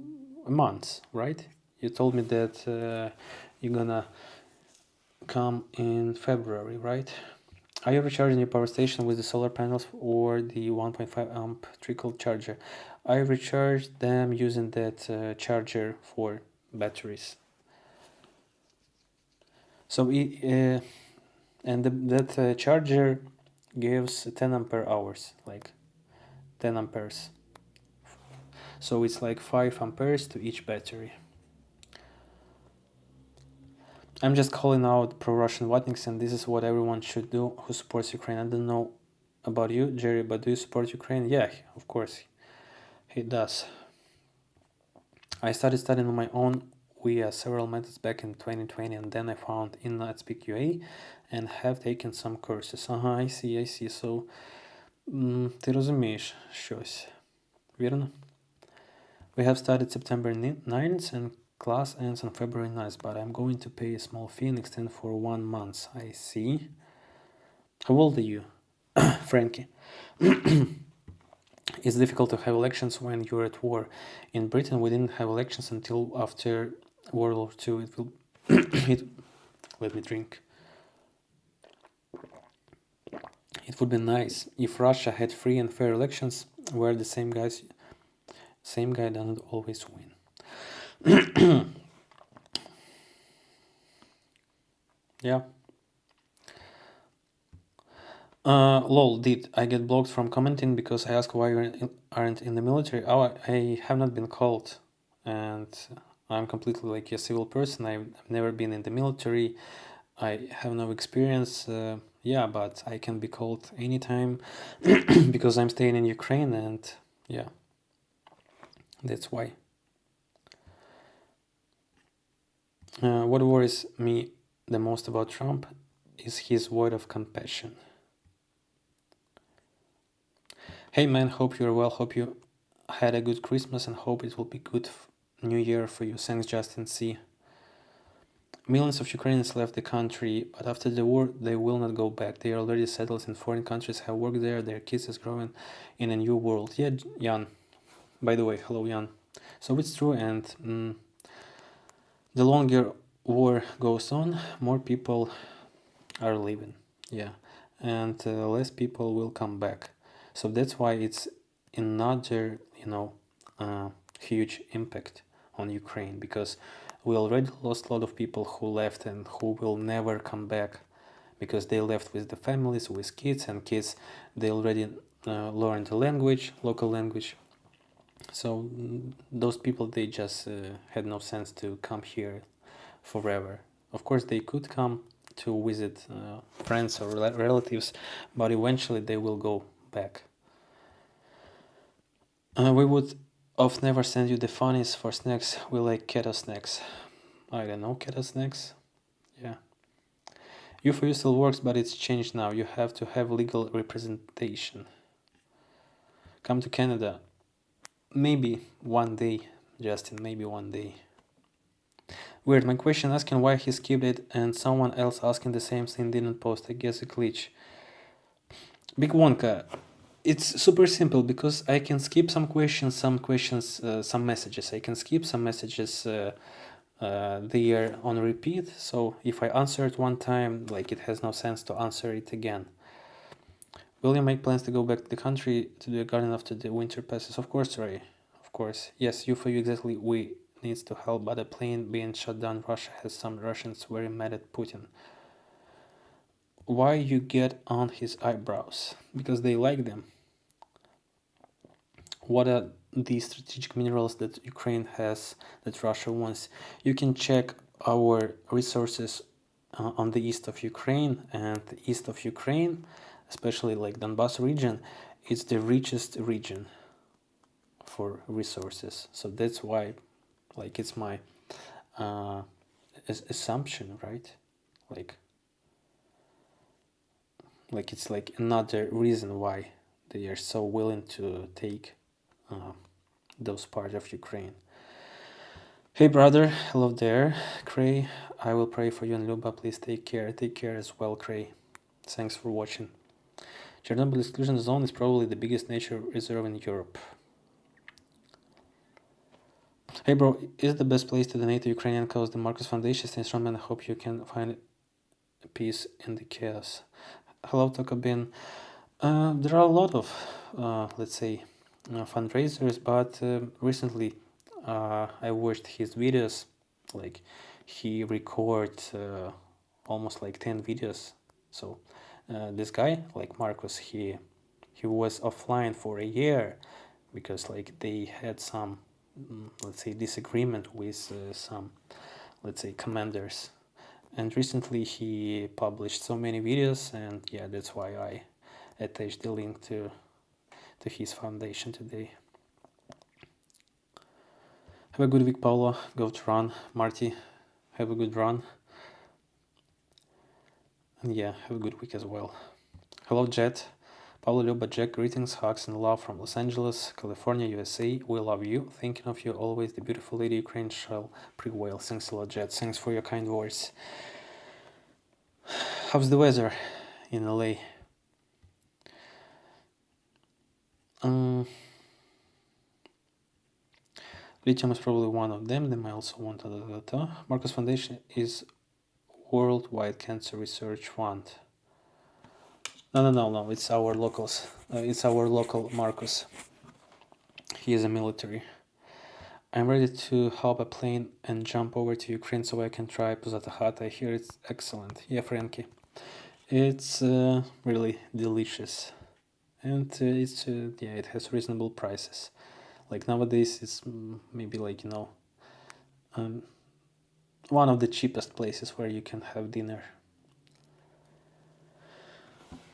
Speaker 1: a month, right? You told me that you're gonna come in February, right? Are you recharging your power station with the solar panels or the 1.5 amp trickle charger? I recharge them using that charger for batteries. So that charger gives 10 ampere hours, like 10 amperes. So it's like 5 amperes to each battery. I'm just calling out pro-Russian Vatniks, and this is what everyone should do who supports Ukraine. I don't know about you, Jerry, but do you support Ukraine? Yeah, of course, he does. I started studying on my own via several methods back in 2020, and then I found InNetSpeak UA and have taken some courses. I see. So, ти розумієш щось, вірно? We have started September 9th and class ends on February 9th, but I'm going to pay a small fee and extend for 1 month. I see. How old are you, Frankie? It's difficult to have elections when you're at war. In Britain, we didn't have elections until after World War II. Let me drink. It would be nice if Russia had free and fair elections where the same guy doesn't always win. Yeah. Lol, did I get blocked from commenting because I asked why you aren't in the military? Oh, I have not been called, and I'm completely like a civil person. I've never been in the military. I have no experience. Yeah, but I can be called anytime because I'm staying in Ukraine, and yeah, that's why. What worries me the most about Trump is his void of compassion. Hey man, hope you're well. Hope you had a good Christmas and hope it will be good New Year for you. Thanks, Justin C. Millions of Ukrainians left the country, but after the war, they will not go back. They are already settled in foreign countries, have worked there, their kids is growing in a new world. Yeah, Jan. By the way, hello, Jan. So it's true, and the longer war goes on, more people are leaving. Yeah, and less people will come back. So that's why it's another, huge impact on Ukraine, because we already lost a lot of people who left and who will never come back, because they left with the families, with kids, and kids, they already learned the language, local language. So those people, they just had no sense to come here forever. Of course, they could come to visit friends or relatives, but eventually they will go back. We would of never send you the funnies for snacks. We like keto snacks. I don't know, keto snacks. Yeah. You for you still works, but it's changed now. You have to have legal representation. Come to Canada. Maybe one day, Justin. Maybe one day. Weird. My question asking why he skipped it, and someone else asking the same thing didn't post. I guess a glitch. Big Wonka. It's super simple because I can skip some questions, some messages. I can skip some messages. They are on repeat. So if I answer it one time, like it has no sense to answer it again. Will you make plans to go back to the country to do a garden after the winter passes? Of course, Ray. Of course. Yes, you for you exactly. We needs to help, but a plane being shut down. Russia has some Russians very mad at Putin. Why you get on his eyebrows? Because they like them. What are the strategic minerals that Ukraine has that Russia wants? You can check our resources on the east of Ukraine, and the east of Ukraine, especially like Donbass region, it's the richest region for resources. So that's why, like, it's my assumption, right? Like it's like another reason why they are so willing to take those parts of Ukraine. Hey brother, hello there, Cray. I will pray for you and Luba. Please take care. Take care as well, Cray. Thanks for watching. Chernobyl exclusion zone is probably the biggest nature reserve in Europe. Hey bro, is the best place to donate to Ukrainian cause the Marcus Foundation? Thanks, Roman. I hope you can find peace in the chaos. Hello, Tokabin. There are a lot of, let's say, fundraisers, but recently I watched his videos. Like, he records almost like 10 videos. So this guy, like Marcus, he was offline for a year because like they had some, let's say, disagreement with some, let's say, commanders. And recently he published so many videos, and yeah, that's why I attached the link to his foundation today. Have a good week, Paolo. Go to run. Marty, have a good run. And yeah, have a good week as well. Hello, Jet. Paulo, Luba, Jack, greetings, hugs and love from Los Angeles, California, USA. We love you. Thinking of you always. The beautiful lady Ukraine shall prevail. Thanks a lot, Jet. Thanks for your kind words. How's the weather in LA? Lithium is probably one of them. They might also want Marcus Foundation is Worldwide Cancer Research Fund. No. It's our locals. It's our local Marcus. He is a military. I'm ready to hop a plane and jump over to Ukraine so I can try Pozatahat. I hear it's excellent. Yeah, Frankie. It's really delicious. And it's it has reasonable prices. Like nowadays it's maybe like, one of the cheapest places where you can have dinner.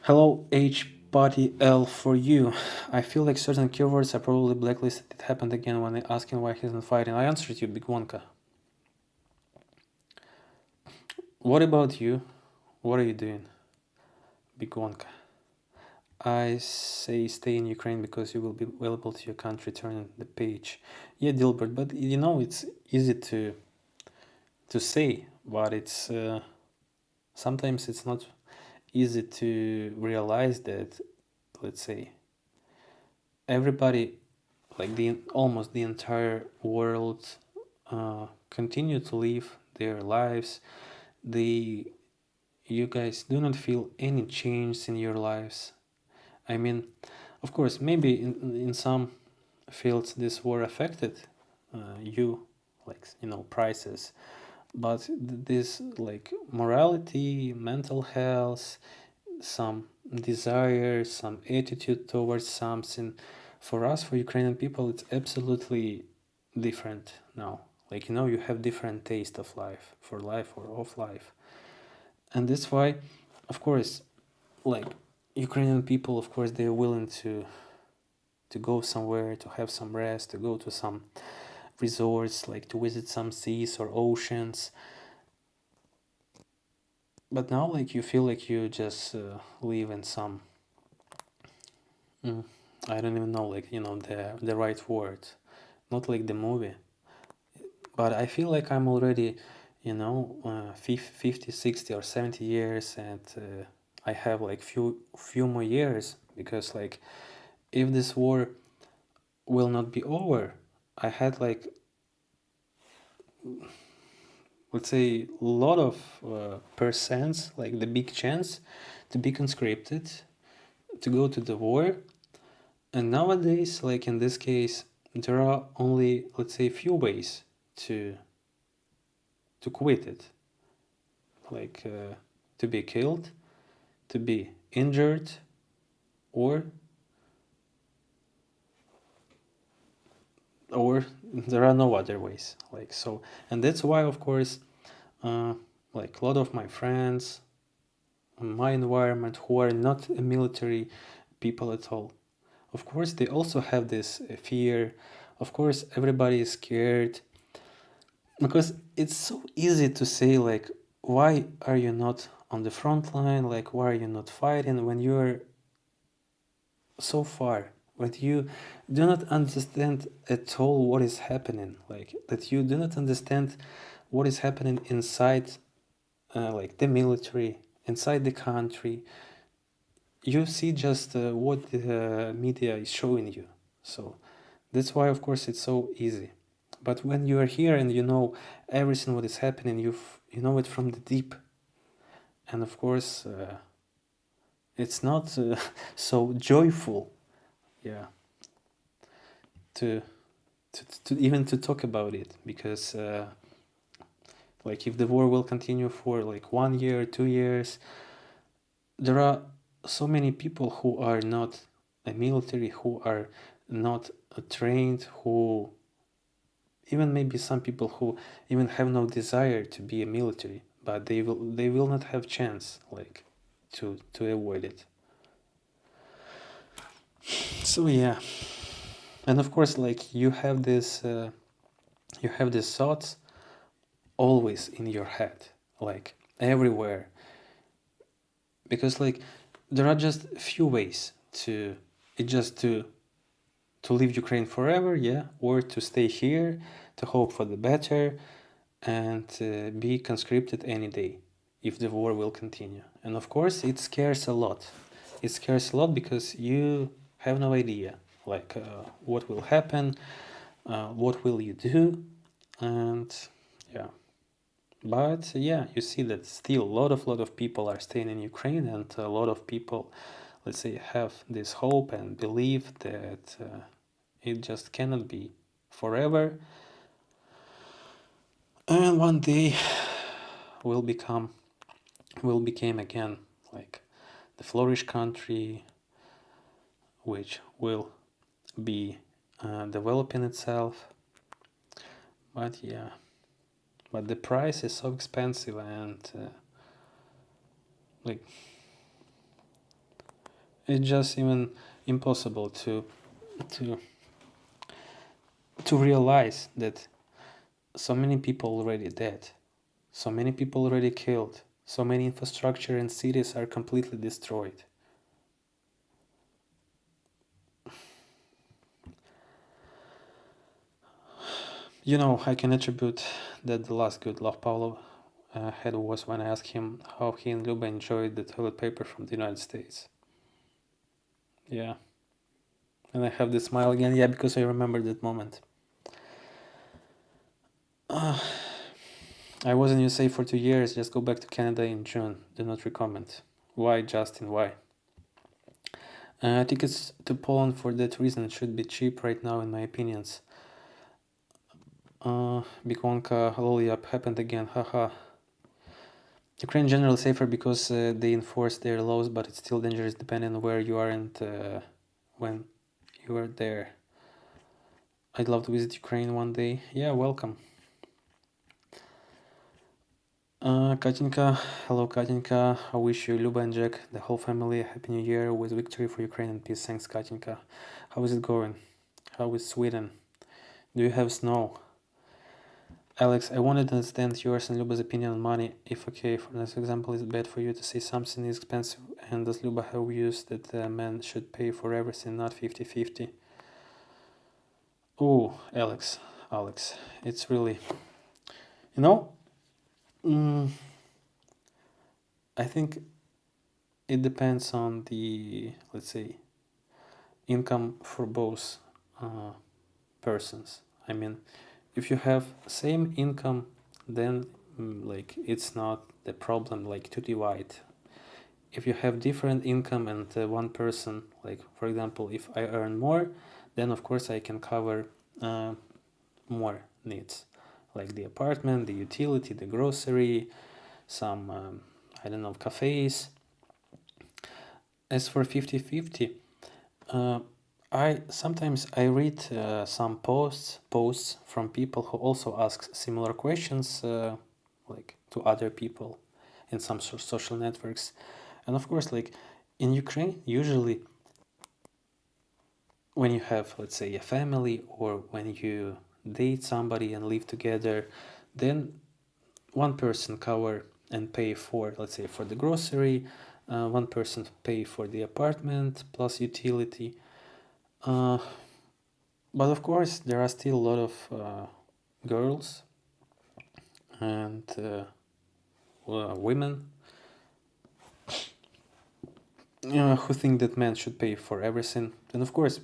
Speaker 1: Hello, H Party L for you. I feel like certain keywords are probably blacklisted. It happened again when I asking why he's not fighting. I answered you, Big Wonka. What about you? What are you doing, Big Wonka? I say stay in Ukraine because you will be available to your country. Turn the page. Yeah, Dilbert, but it's easy to say, but it's sometimes it's not easy to realize that, let's say, everybody, like the almost the entire world, continue to live their lives. The You guys do not feel any change in your lives. I mean, of course, maybe in some fields this war affected you, like, prices, but this, like, morality, mental health, some desire, some attitude towards something, for us, for Ukrainian people, it's absolutely different now. Like, you have different taste of life, for life or of life. And that's why, of course, like, Ukrainian people, of course, they're willing to go somewhere, to have some rest, to go to some resorts, like to visit some seas or oceans. But now, like, you feel like you just live in some, mm, I don't even know, like, the right word, not like the movie, but I feel like I'm already, 50, 60 or 70 years, and I have like few more years, because, like, if this war will not be over, I had, like, let's say, a lot of percents, like the big chance to be conscripted, to go to the war. And nowadays, like in this case, there are only, let's say, few ways to quit it, like to be killed, to be injured, or there are no other ways, like, so. And that's why, of course, uh, like, a lot of my friends in my environment who are not military people at all, of course, they also have this fear. Of course, everybody is scared, because it's so easy to say, like, why are you not on the front line, like, why are you not fighting when you're so far, when you do not understand at all what is happening, like, that you do not understand what is happening inside, like, the military, inside the country. You see just what the media is showing you. So that's why, of course, it's so easy. But when you are here and you know everything what is happening, you know it from the deep. And of course, it's not so joyful, yeah, to, to even to talk about it, because like, if the war will continue for like 1 year, 2 years, there are so many people who are not a military, who are not trained, who even maybe some people who even have no desire to be a military, but they will not have chance, like, to avoid it. So yeah, and of course, like, you have these thoughts always in your head, like, everywhere, because, like, there are just few ways to it, just to leave Ukraine forever, yeah, or to stay here, to hope for the better, and be conscripted any day if the war will continue. And of course, it scares a lot. It scares a lot because you have no idea, like, what will happen, what will you do, and yeah. But yeah, you see that still a lot of people are staying in Ukraine, and a lot of people, let's say, have this hope and belief that it just cannot be forever, and one day will become again like the flourish country, which will be developing itself. But yeah, but the price is so expensive, and like, it's just even impossible to to realize that so many people already dead, so many people already killed, so many infrastructure and cities are completely destroyed. I can attribute that the last good love Paulo had was when I asked him how he and Luba enjoyed the toilet paper from the United States. Yeah. And I have this smile again, yeah, because I remember that moment. I was in USA for 2 years, just go back to Canada in June. Do not recommend. Why, Justin, why? Tickets to Poland for that reason should be cheap right now, in my opinions. Bikonka, lol, happened again, haha. Ukraine generally safer because they enforce their laws, but it's still dangerous depending on where you are and when you are there. I'd love to visit Ukraine one day. Yeah, welcome. Katinka, hello Katinka. I wish you, Luba and Jack, the whole family, a happy new year with victory for Ukraine and peace. Thanks, Katinka. How is it going? How is Sweden? Do you have snow? Alex, I wanted to understand yours and Luba's opinion on money. If okay, for this example, is it bad for you to say something is expensive? And does Luba have views that men should pay for everything, not 50-50? Oh, Alex, it's really, you know, I think it depends on the, let's say, income for both persons. I mean, if you have same income, then like it's not the problem like to divide. If you have different income and one person, like for example, if I earn more, then of course I can cover more needs, like the apartment, the utility, the grocery, some I don't know, cafes. As for 50-50, I sometimes I read some posts from people who also ask similar questions, like to other people in some social networks, and of course, like in Ukraine, usually when you have, let's say, a family or when you date somebody and live together, then one person cover and pay for, let's say, for the grocery, one person pay for the apartment plus utility. But of course, there are still a lot of girls and women who think that men should pay for everything. And of course,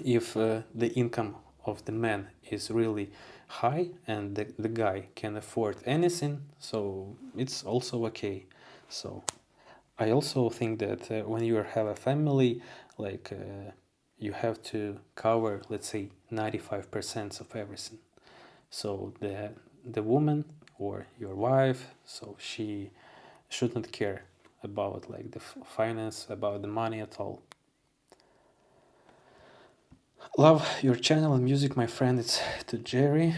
Speaker 1: if the income of the man is really high and the guy can afford anything, so it's also okay. So I also think that when you have a family, like you have to cover, let's say, 95% of everything. So the woman or your wife, so she shouldn't care about like the finance, about the money at all. Love your channel and music, my friend. It's to Jerry.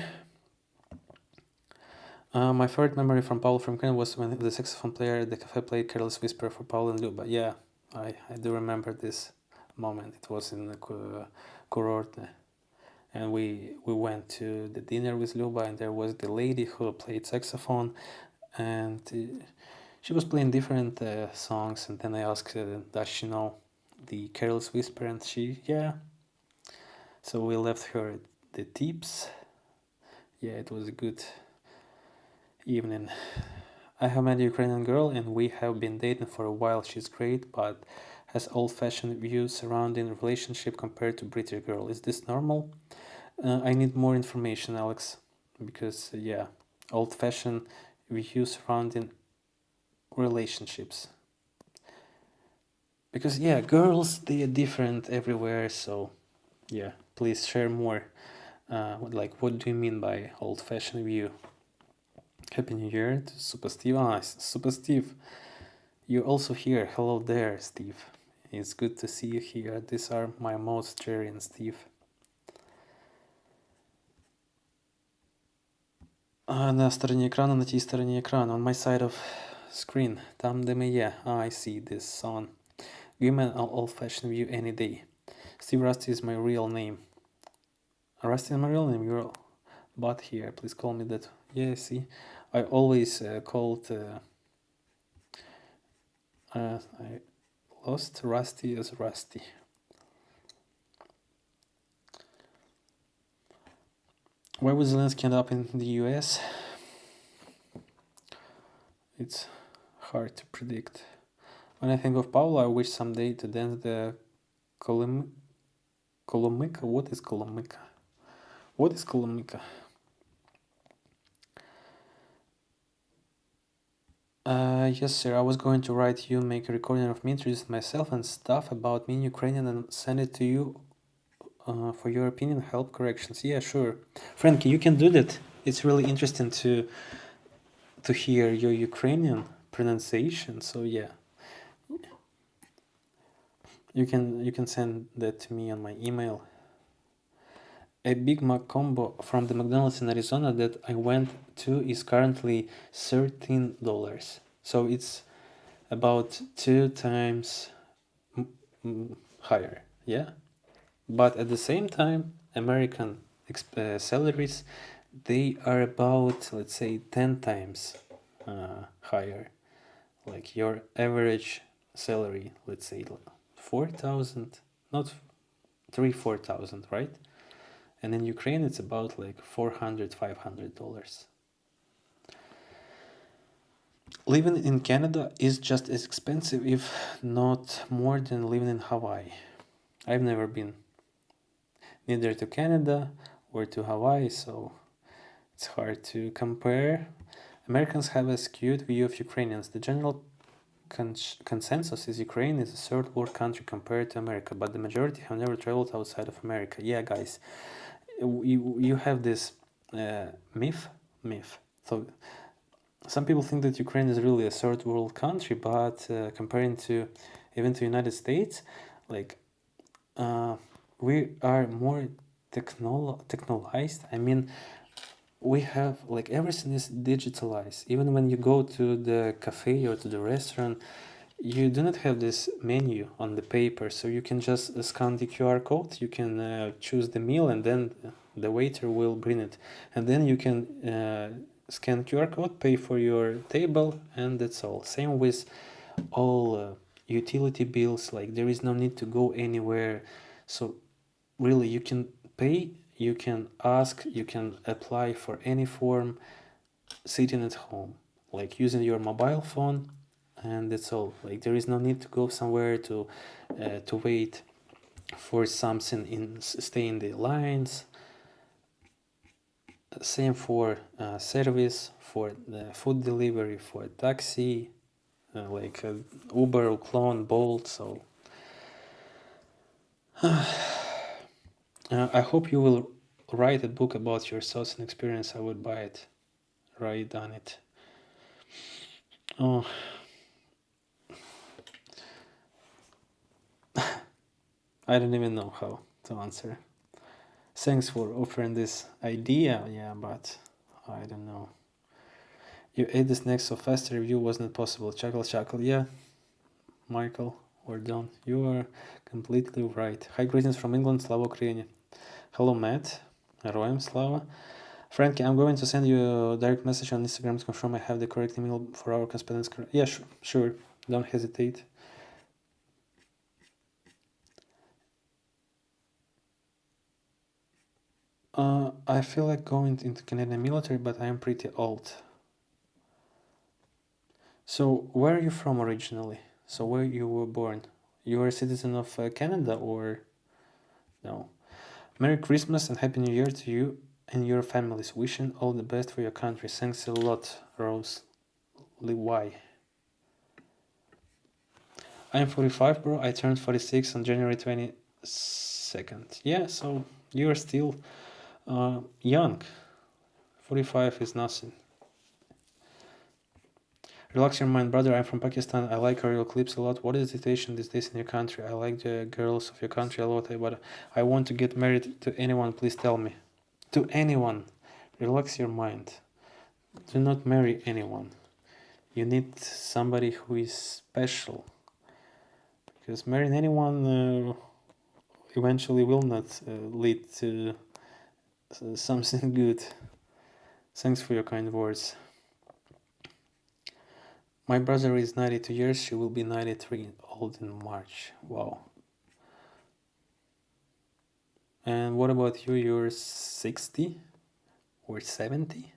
Speaker 1: My favorite memory from Paul from Ukraine was when the saxophone player at the cafe played Careless Whisper for Paul and Luba. Yeah, I do remember this moment. It was in the Kurort. And we went to the dinner with Luba, and there was the lady who played saxophone, and she was playing different songs. And then I asked, does she know the Careless Whisper? And she, yeah. So we left her the tips. Yeah, it was a good evening. I have met a Ukrainian girl, and we have been dating for a while. She's great, but has old-fashioned views surrounding relationship compared to British girl. Is this normal? I need more information, Alex, because yeah, old-fashioned views surrounding relationships. Because yeah, girls they are different everywhere. So yeah, please share more. Like, what do you mean by old-fashioned view? Happy New Year to Super Steve. Super Steve, you're also here. Hello there, Steve. It's good to see you here. These are my mods, Jerry and Steve. На стороні екрану, на тій стороні екрану, on my side of screen, там де ми є. I see this on. Give me an old-fashioned view any day. Steve Rusty is my real name. Rusty is my real name, you're but here, please call me that. Yeah, see, I always called, I lost Rusty as Rusty. Why would Zelensky end up in the US? It's hard to predict. When I think of Paula, I wish someday to dance the Kolomika. What is Kolomika? What is Kolomika? Yes, sir. I was going to write you, make a recording of me, introduce myself and stuff about me in Ukrainian and send it to you for your opinion, help corrections. Yeah, sure. Frankie, you can do that. It's really interesting to hear your Ukrainian pronunciation. So yeah, you can send that to me on my email. A Big Mac combo from the McDonald's in Arizona that I went to is currently $13. So it's about 2 times higher. Yeah. But at the same time, American salaries, they are about, let's say, 10 times higher. Like your average salary, let's say 4,000, not 4,000, right? And in Ukraine, it's about like $400, $500. Living in Canada is just as expensive, if not more, than living in Hawaii. I've never been neither to Canada or to Hawaii, so it's hard to compare. Americans have a skewed view of Ukrainians. The general consensus is Ukraine is a third world country compared to America, but the majority have never traveled outside of America. Yeah, guys, you have this myth. So some people think that Ukraine is really a third world country, but comparing to even to United States, like we are more technologized. I mean, we have like everything is digitalized. Even when you go to the cafe or to the restaurant, you do not have this menu on the paper, so you can just scan the QR code, you can choose the meal, and then the waiter will bring it, and then you can scan QR code, pay for your table, and that's all. Same with all utility bills. Like there is no need to go anywhere, so really you can pay, you can ask, you can apply for any form sitting at home, like using your mobile phone, and that's all. Like there is no need to go somewhere to wait for something, in stay in the lines. Same for service, for the food delivery, for taxi, like Uber, Clone, Bolt. So I hope you will write a book about your thoughts and experience. I would buy it. Write on it. Oh, I don't even know how to answer. Thanks for offering this idea, yeah, but I don't know. You ate the snacks so fast, the review wasn't possible. Chuckle, chuckle. Yeah, Michael, we're done. You are completely right. Hi, greetings from England, Slava Ukraini. Hello, Matt. Героям Slava. Frankie, I'm going to send you a direct message on Instagram to confirm I have the correct email for our correspondence. Yeah, sure. Don't hesitate. I feel like going into Canadian military, but I am pretty old. So, where are you from originally? So, where you were born? You are a citizen of Canada or no? Merry Christmas and Happy New Year to you and your families. Wishing all the best for your country. Thanks a lot, Rose Levi. I'm 45, bro. I turned 46 on January 22nd. Yeah, so you're still young. 45 is nothing. Relax your mind, brother. I'm from Pakistan. I like your clips a lot. What is the situation these days in your country? I like the girls of your country a lot, but I want to get married to anyone. Please tell me. To anyone. Relax your mind. Do not marry anyone. You need somebody who is special. Because marrying anyone eventually will not lead to something good. Thanks for your kind words. My brother is 92 years. She will be 93 old in March. Wow. And what about you? You're 60 or 70?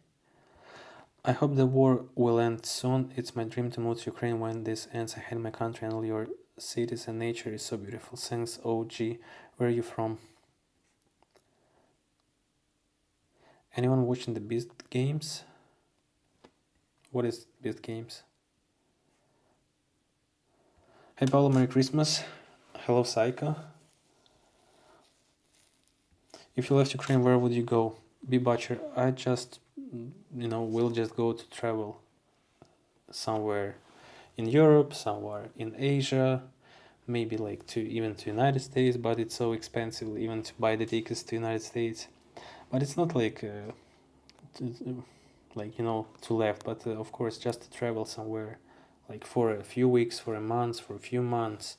Speaker 1: I hope the war will end soon. It's my dream to move to Ukraine when this ends. I hate my country and all your cities and nature is so beautiful. Thanks, OG. Where are you from? Anyone watching the Beast Games? What is Beast Games? Hey Paolo, Merry Christmas. Hello, Saika. If you left Ukraine, where would you go? Be Butcher. I just, will just go to travel somewhere in Europe, somewhere in Asia, maybe like to United States, but it's so expensive even to buy the tickets to United States. But it's not like to left, but of course just to travel somewhere, like for a few weeks, for a month, for a few months.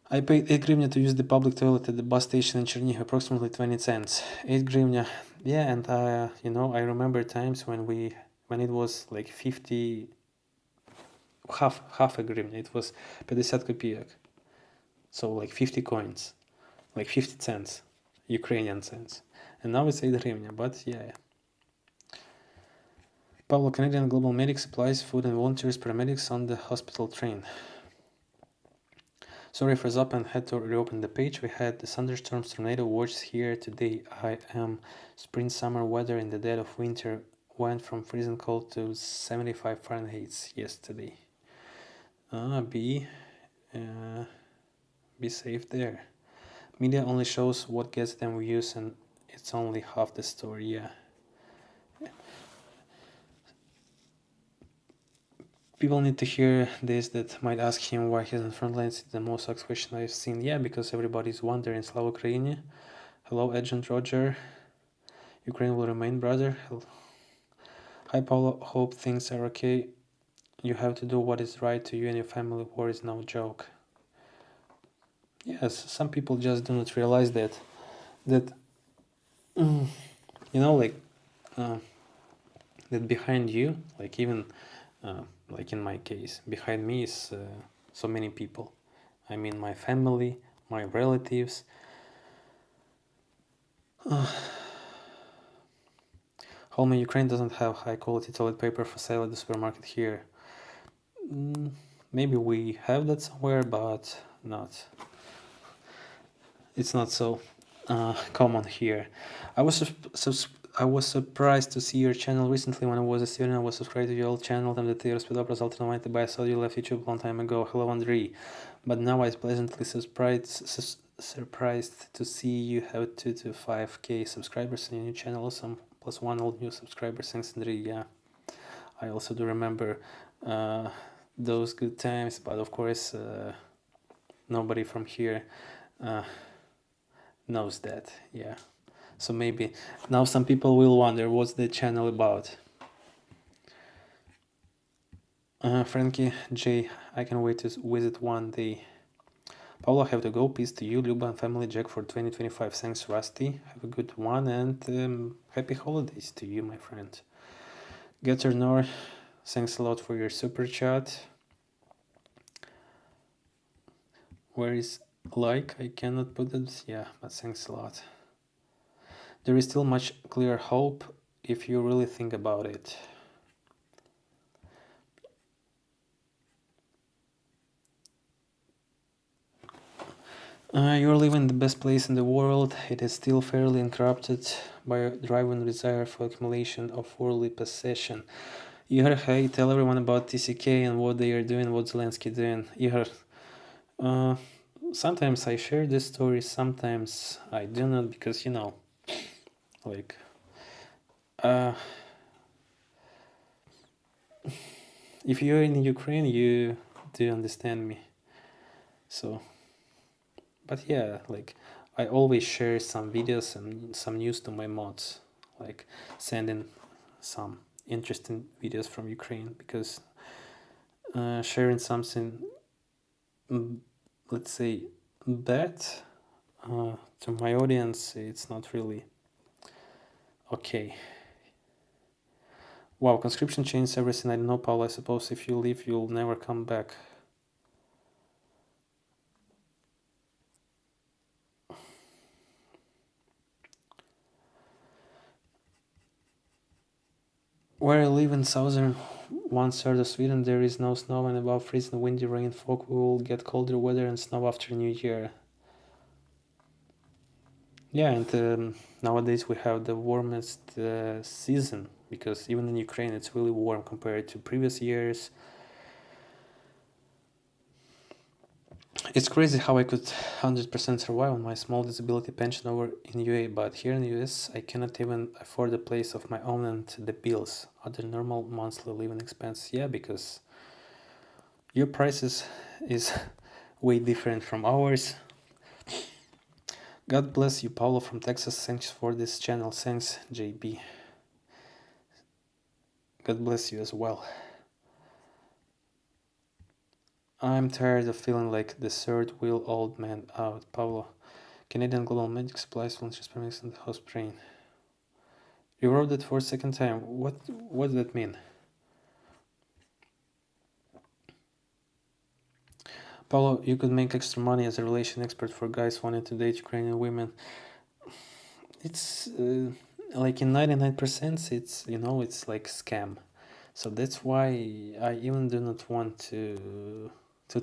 Speaker 1: I paid 8 hryvnia to use the public toilet at the bus station in Chernihiv, approximately 20 cents. 8 hryvnia. Yeah, and I remember times when it was like 50, half a hryvnia. It was 50 копеек. So like 50 coins, like 50 cents, Ukrainian cents. And now it's 8 hryvnia, but yeah. Pablo, Canadian Global Medic supplies food and volunteers paramedics on the hospital train. Sorry for up and had to reopen the page. We had the thunderstorms, tornado watches here today. I am spring summer weather in the dead of winter went from freezing cold to 75 Fahrenheit yesterday. Be safe there. Media only shows what gets them views and it's only half the story, yeah. People need to hear this that might ask him why he's on front lines. It's the most asked question I've seen. Yeah, because everybody's wondering. Slava Ukraini. Hello, Agent Roger. Ukraine will remain, brother. Hi, Paulo. Hope things are okay. You have to do what is right to you and your family. War is no joke. Yes, some people just do not realize that like that behind you, like even like in my case, behind me is so many people. I mean, my family, my relatives. Home in Ukraine doesn't have high quality toilet paper for sale at the supermarket here. Maybe we have that somewhere, but it's not so common here. I was surprised to see your channel recently when I was a student. I was subscribed to your old channel, then the theater speed up resulted in my by I saw you left YouTube a long time ago. Hello, Andrei. But now I was pleasantly surprised to see you have 2 to 5k subscribers on your new channel. Awesome. Plus one old new subscriber. Thanks, Andrei. Yeah, I also do remember those good times, but of course, nobody from here knows that. Yeah. So maybe now some people will wonder what's the channel about. Frankie J, I can wait to visit one day. Paulo, I have to go. Peace to you, Luba and family. Jack for 2025. Thanks, Rusty. Have a good one and happy holidays to you, my friend. Getter Nor, thanks a lot for your super chat. Where is like? I cannot put it. Yeah, but thanks a lot. There is still much clear hope if you really think about it. You're living the best place in the world. It is still fairly uncorrupted by a driving desire for accumulation of worldly possession. Ihar, hey, tell everyone about TCK and what they are doing, what Zelensky doing. Ihar, sometimes I share this story, sometimes I do not, because like, if you're in Ukraine, you do understand me. So, but yeah, like, I always share some videos and some news to my mods, like sending some interesting videos from Ukraine, because sharing something, let's say, bad to my audience, it's not really okay. Wow, conscription changed everything. I don't know, Paul. I suppose if you leave, you'll never come back. Where I live in southern one third of Sweden, there is no snow and above freezing windy rain fog. We will get colder weather and snow after New Year. Yeah, and nowadays we have the warmest season because even in Ukraine it's really warm compared to previous years. It's crazy how I could 100% survive on my small disability pension over in UA, but here in the US I cannot even afford a place of my own and the bills, other normal monthly living expenses. Yeah, because your prices is way different from ours. God bless you, Paulo from Texas. Thanks for this channel. Thanks, JB. God bless you as well. I'm tired of feeling like the third wheel old man out. Paulo. Canadian Global Medic Supplies Volunteer Experiments in the House Brain. You wrote that for a second time. What does that mean? Paulo, you could make extra money as a relation expert for guys wanting to date Ukrainian women. It's like in 99% it's like scam. So that's why I even do not want to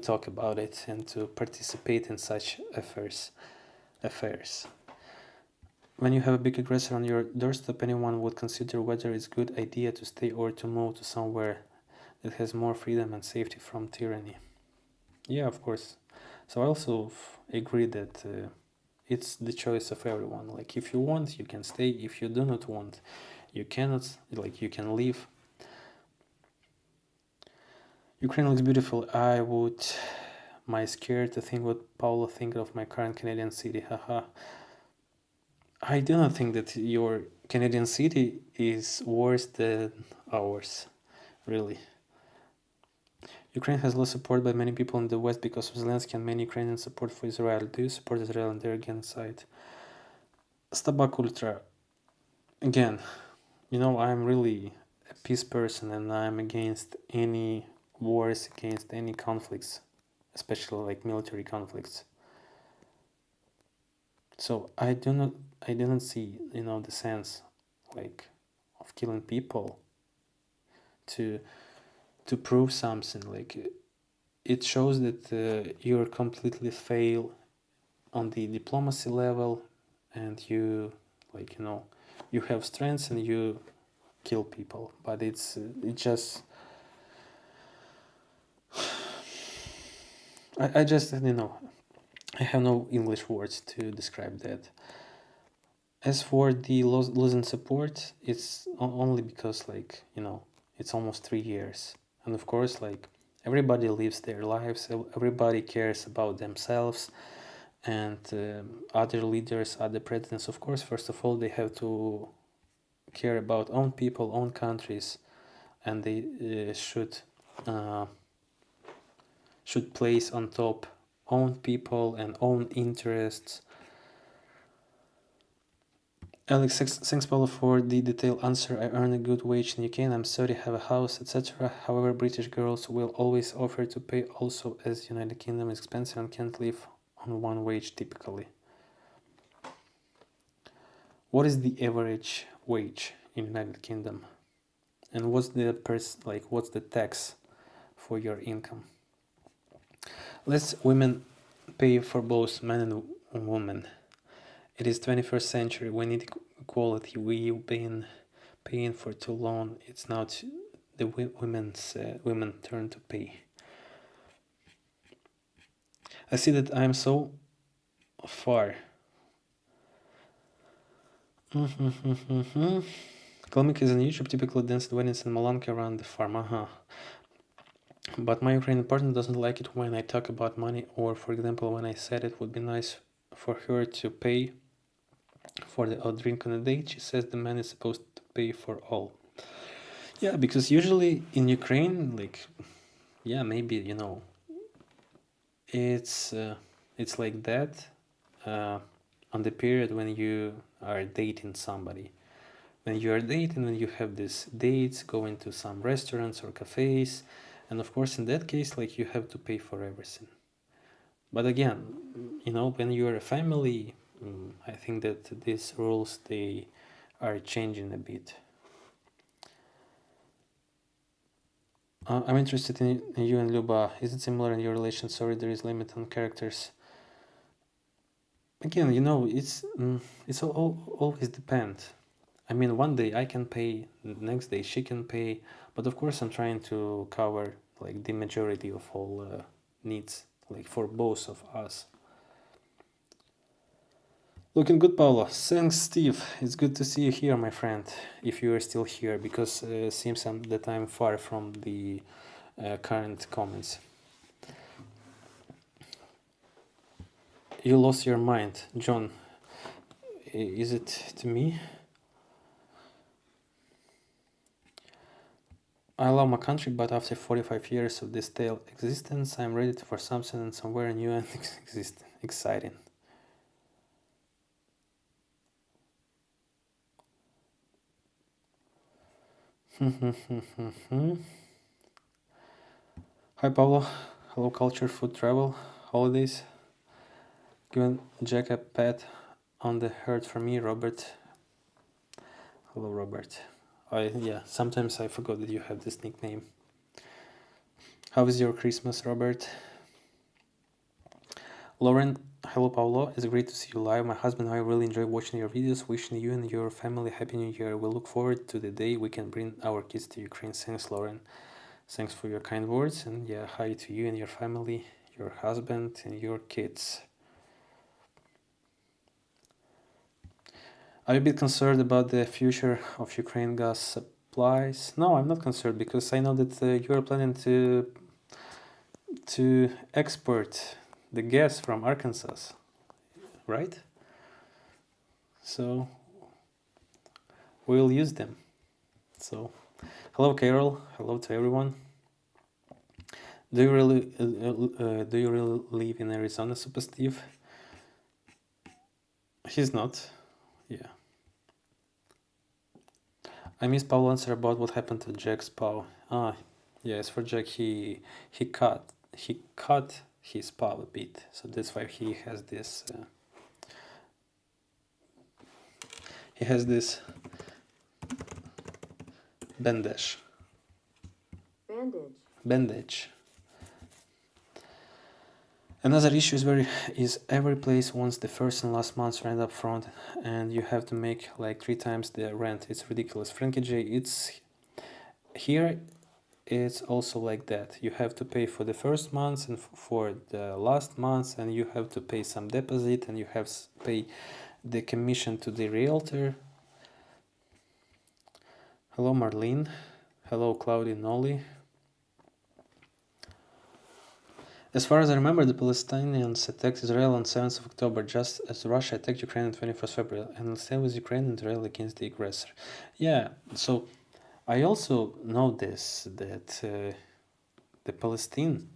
Speaker 1: talk about it and to participate in such affairs. When you have a big aggressor on your doorstep, anyone would consider whether it's a good idea to stay or to move to somewhere that has more freedom and safety from tyranny. Yeah, of course. So I also agree that it's the choice of everyone. Like if you want, you can stay. If you do not want, you cannot. Like you can leave. Ukraine looks beautiful. I would my scared to think what Paulo think of my current Canadian city. Haha. I do not think that your Canadian city is worse than ours, really. Ukraine has lost support by many people in the West because of Zelensky and many Ukrainian support for Israel. Do you support Israel and their genocide? Stabak Ultra. Again, I'm really a peace person and I'm against any wars, against any conflicts, especially like military conflicts. So I do not see, the sense like of killing people to prove something. Like it shows that you're completely fail on the diplomacy level, and you you have strengths and you kill people. But it just I just I have no English words to describe that. As for the losing support, it's only because it's almost 3 years, and of course everybody lives their lives, everybody cares about themselves, and other leaders, other presidents, of course, first of all, they have to care about own people, own countries, and they should place on top own people and own interests. Alex, thanks Paulo for the detailed answer. I earn a good wage in UK and I'm sorry, have a house, etc. However, British girls will always offer to pay also as United Kingdom is expensive and can't live on one wage typically. What is the average wage in United Kingdom? And what's the tax for your income? Less women pay for both men and women. It is 21st century. We need equality. We've been paying for too long. It's now the women turn to pay. I see that I'm so far. Kalmyk is in YouTube, typically danced weddings in Malanka around the farm. But my Ukrainian partner doesn't like it when I talk about money, or for example, when I said it would be nice for her to pay for the odd drink on a date. She says the man is supposed to pay for all. Yeah, because usually in Ukraine, maybe it's like that on the period when you are dating somebody. When you are dating, when you have these dates, going to some restaurants or cafes, and of course in that case, you have to pay for everything. But again, when you're a family, I think that these rules, they are changing a bit. I'm interested in you and Luba. Is it similar in your relation? Sorry, there is limit on characters. Again, it's always depend. I mean, one day I can pay, next day she can pay, but of course I'm trying to cover like the majority of all needs, like for both of us. Looking good, Paolo. Thanks, Steve. It's good to see you here, my friend. If you are still here, because seems that I'm far from the current comments. You lost your mind, John. Is it to me? I love my country, but after 45 years of this stale existence, I'm ready for something and somewhere new and exciting. Hi, Pablo. Hello, culture, food, travel, holidays. Given Jack a pat on the heart for me, Robert. Hello, Robert. Sometimes I forgot that you have this nickname. How is your Christmas, Robert? Lauren, hello, Paulo. It's great to see you live. My husband and I really enjoy watching your videos. Wishing you and your family Happy New Year. We look forward to the day we can bring our kids to Ukraine. Thanks, Lauren. Thanks for your kind words. And yeah, hi to you and your family, your husband, and your kids. Are you a bit concerned about the future of Ukraine gas supplies? No, I'm not concerned because I know that you are planning to export the gas from Arkansas, right? So we'll use them. So, hello, Carol. Hello to everyone. Do you really live in Arizona, Super Steve? He's not. Yeah. I miss Paul answer about what happened to Jack's paw. Yes, for Jack he cut his paw a bit, so that's why he has this bandage. Bandage. Another issue is every place wants the first and last month's rent up front, and you have to make like 3 times the rent. It's ridiculous. Frankie J, it's here. It's also like that. You have to pay for the first month and for the last month, and you have to pay some deposit, and you have to pay the commission to the realtor. Hello, Marlene. Hello, Claudia Nolly. As far as I remember, the Palestinians attacked Israel on 7th of October, just as Russia attacked Ukraine on 21st February, and stay with Ukraine and Israel against the aggressor. Yeah, so I also know this, that the Palestine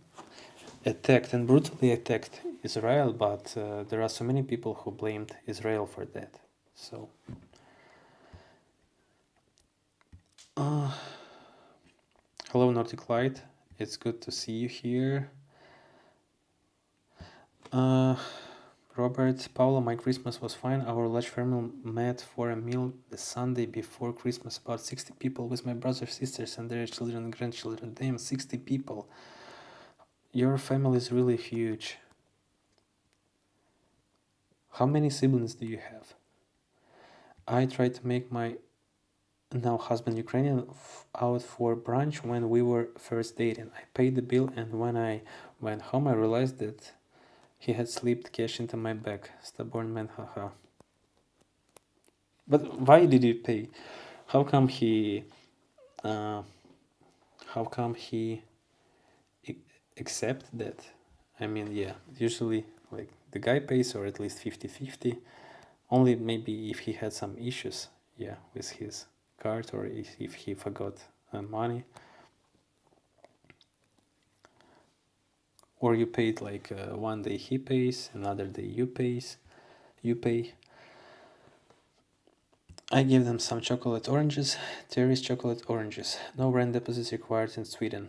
Speaker 1: attacked and brutally attacked Israel, but there are so many people who blamed Israel for that. So, hello, Nordic Light. It's good to see you here. Robert, Paula, my Christmas was fine. Our large family met for a meal the Sunday before Christmas. About 60 people with my brothers, sisters, and their children and grandchildren. Damn, 60 people. Your family is really huge. How many siblings do you have? I tried to make my now husband Ukrainian out for brunch when we were first dating. I paid the bill, and when I went home, I realized that he had slipped cash into my bag. Stubborn man, haha. But why did you pay? How come he? Uh, how come he accept that? I mean, yeah, usually like the guy pays, or at least 50-50. Only maybe if he had some issues, yeah, with his card, or if he forgot money, or you paid like one day he pays, another day you pay. I give them some chocolate oranges, Terry's chocolate oranges. No rent deposits required in Sweden.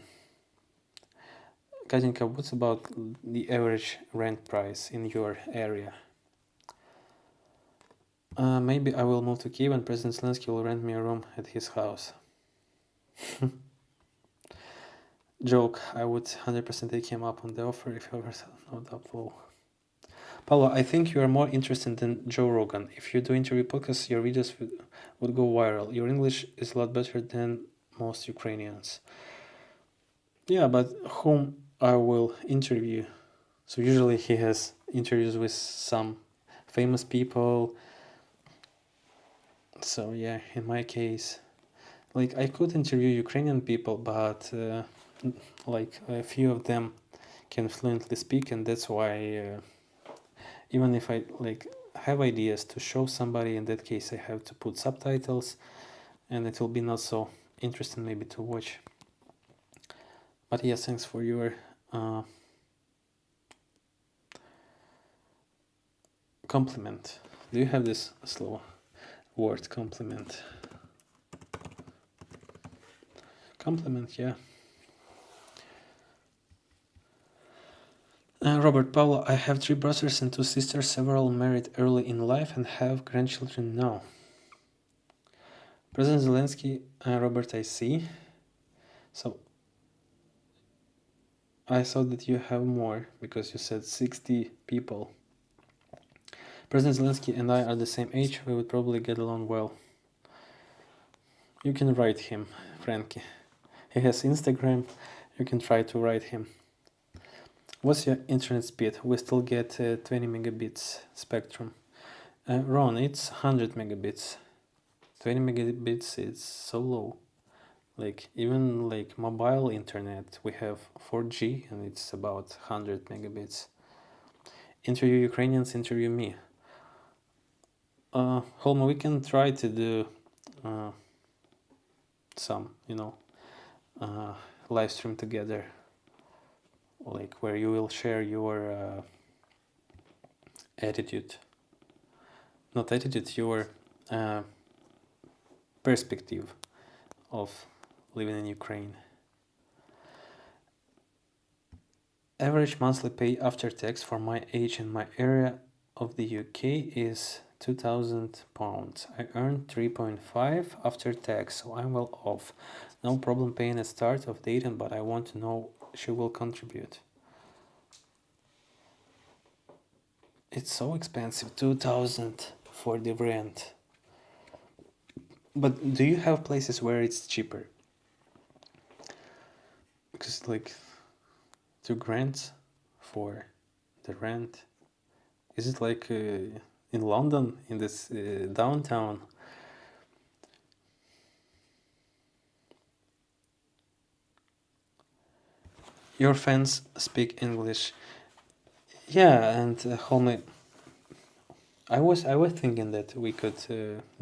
Speaker 1: Katinka, what's about the average rent price in your area? Maybe I will move to Kyiv and President Zelensky will rent me a room at his house. Joke, I would 100% take him up on the offer if ever not up low. Paulo, I think you are more interested than Joe Rogan. If you do interview podcasts, your videos would go viral. Your English is a lot better than most Ukrainians. Yeah, but whom I will interview? So usually he has interviews with some famous people. So yeah, in my case, like I could interview Ukrainian people, but like a few of them can fluently speak, and that's why even if I like have ideas to show somebody, in that case I have to put subtitles, and it will be not so interesting maybe to watch. But yes, thanks for your compliment. Do you have this slow word, compliment? Compliment, yeah. Robert Paulo, I have 3 brothers and 2 sisters, several married early in life and have grandchildren now. President Zelensky, Robert, I see. So I thought that you have more because you said 60 people. President Zelensky and I are the same age, we would probably get along well. You can write him, Frankie. He has Instagram, you can try to write him. What's your internet speed? We still get 20 megabits spectrum. Ron, it's 100 megabits. 20 megabits is so low. Like even like mobile internet, we have 4G and it's about 100 megabits. Interview Ukrainians, interview me. Holma, we can try to do some, live stream together, like where you will share your attitude, not attitude, your perspective of living in Ukraine. Average monthly pay after tax for my age in my area of the UK is £2,000. I earn 3.5 after tax, so I'm well off. No problem paying at start of dating, but I want to know she will contribute. It's so expensive, 2,000 for the rent. But do you have places where it's cheaper? Because like 2 grand for the rent. Is it like in London, in this downtown? Your fans speak English. Yeah, and homie, I was thinking that we could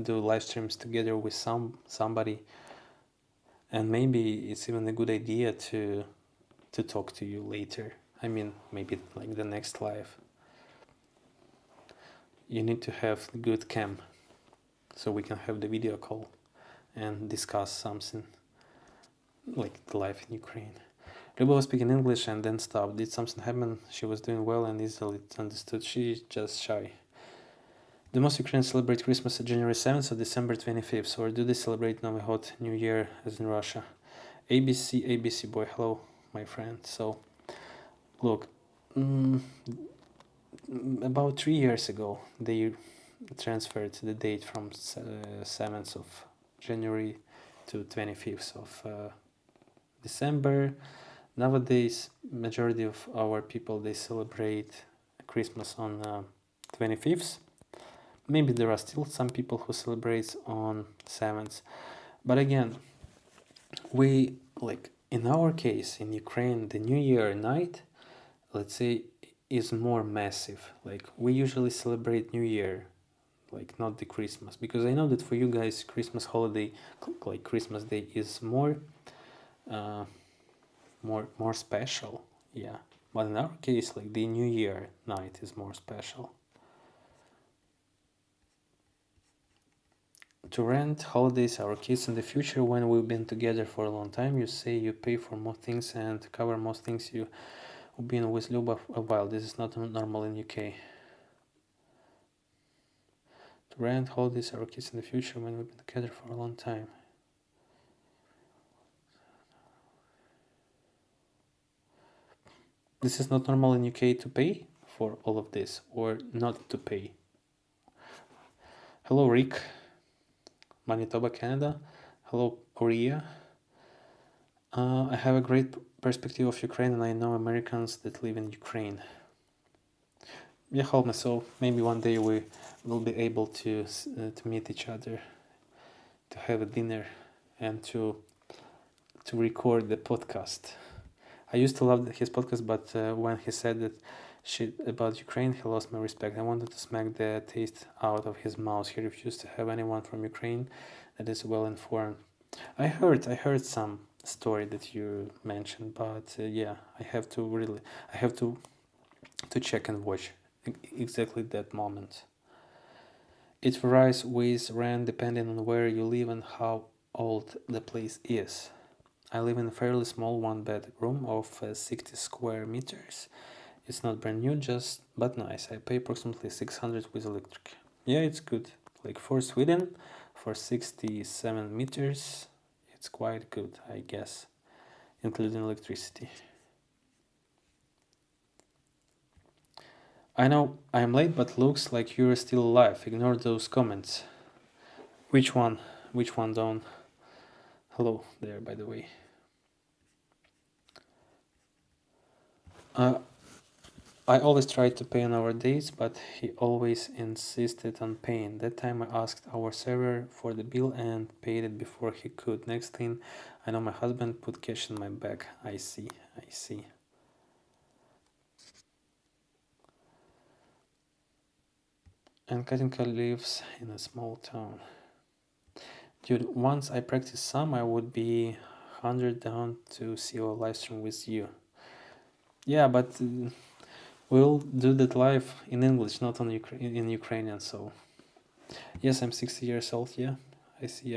Speaker 1: do live streams together with somebody, and maybe it's even a good idea to talk to you later. I mean, maybe like the next live. You need to have good cam, so we can have the video call and discuss something like the life in Ukraine. Luba was speaking English and then stopped. Did something happen? She was doing well and easily understood. She's just shy. Do most Ukrainians celebrate Christmas at January 7th or December 25th? Or do they celebrate Nowy Hod New Year as in Russia? ABC boy, hello, my friend. So, look, about 3 years ago, they transferred the date from 7th of January to 25th of December. Nowadays, majority of our people, they celebrate Christmas on 25th. Maybe there are still some people who celebrate on 7th. But again, we, like in our case, in Ukraine, the New Year night, let's say, is more massive. Like we usually celebrate New Year, like not the Christmas, because I know that for you guys, Christmas holiday, like Christmas Day, is more special. Yeah, but in our case, like the New Year night is more special. To rent holidays our kids in the future when we've been together for a long time, you say you pay for most things and cover most things. You've been with Luba a while. This is not normal in UK. To rent holidays our kids in the future when we've been together for a long time. This is not normal in UK to pay for all of this or not to pay. Hello, Rick, Manitoba, Canada. Hello, Korea. I have a great perspective of Ukraine, and I know Americans that live in Ukraine. Yeah, Holme. So maybe one day we will be able to meet each other, to have a dinner, and to record the podcast. I used to love his podcast, but when he said that shit about Ukraine, he lost my respect. I wanted to smack the taste out of his mouth. He refused to have anyone from Ukraine that is well informed. I heard some story that you mentioned, but yeah, I have to check and watch exactly that moment. It varies with rent depending on where you live and how old the place is. I live in a fairly small one bedroom of 60 square meters. It's not brand new, just but nice. I pay approximately 600 with electric. Yeah, it's good. Like for Sweden, for 67 meters, it's quite good, I guess, including electricity. I know I'm late, but looks like you're still alive. Ignore those comments. Which one? Which one, Don? Hello there, by the way. Uh, I always tried to pay on our dates, but he always insisted on paying. That time I asked our server for the bill and paid it before he could. Next thing I know, my husband put cash in my bag. I see, I see. And Katinka lives in a small town. Dude, once I practice some, I would be 100 down to see a live stream with you. Yeah, but we'll do that live in English, not on in Ukrainian. So yes, I'm 60 years old. Yeah, I see.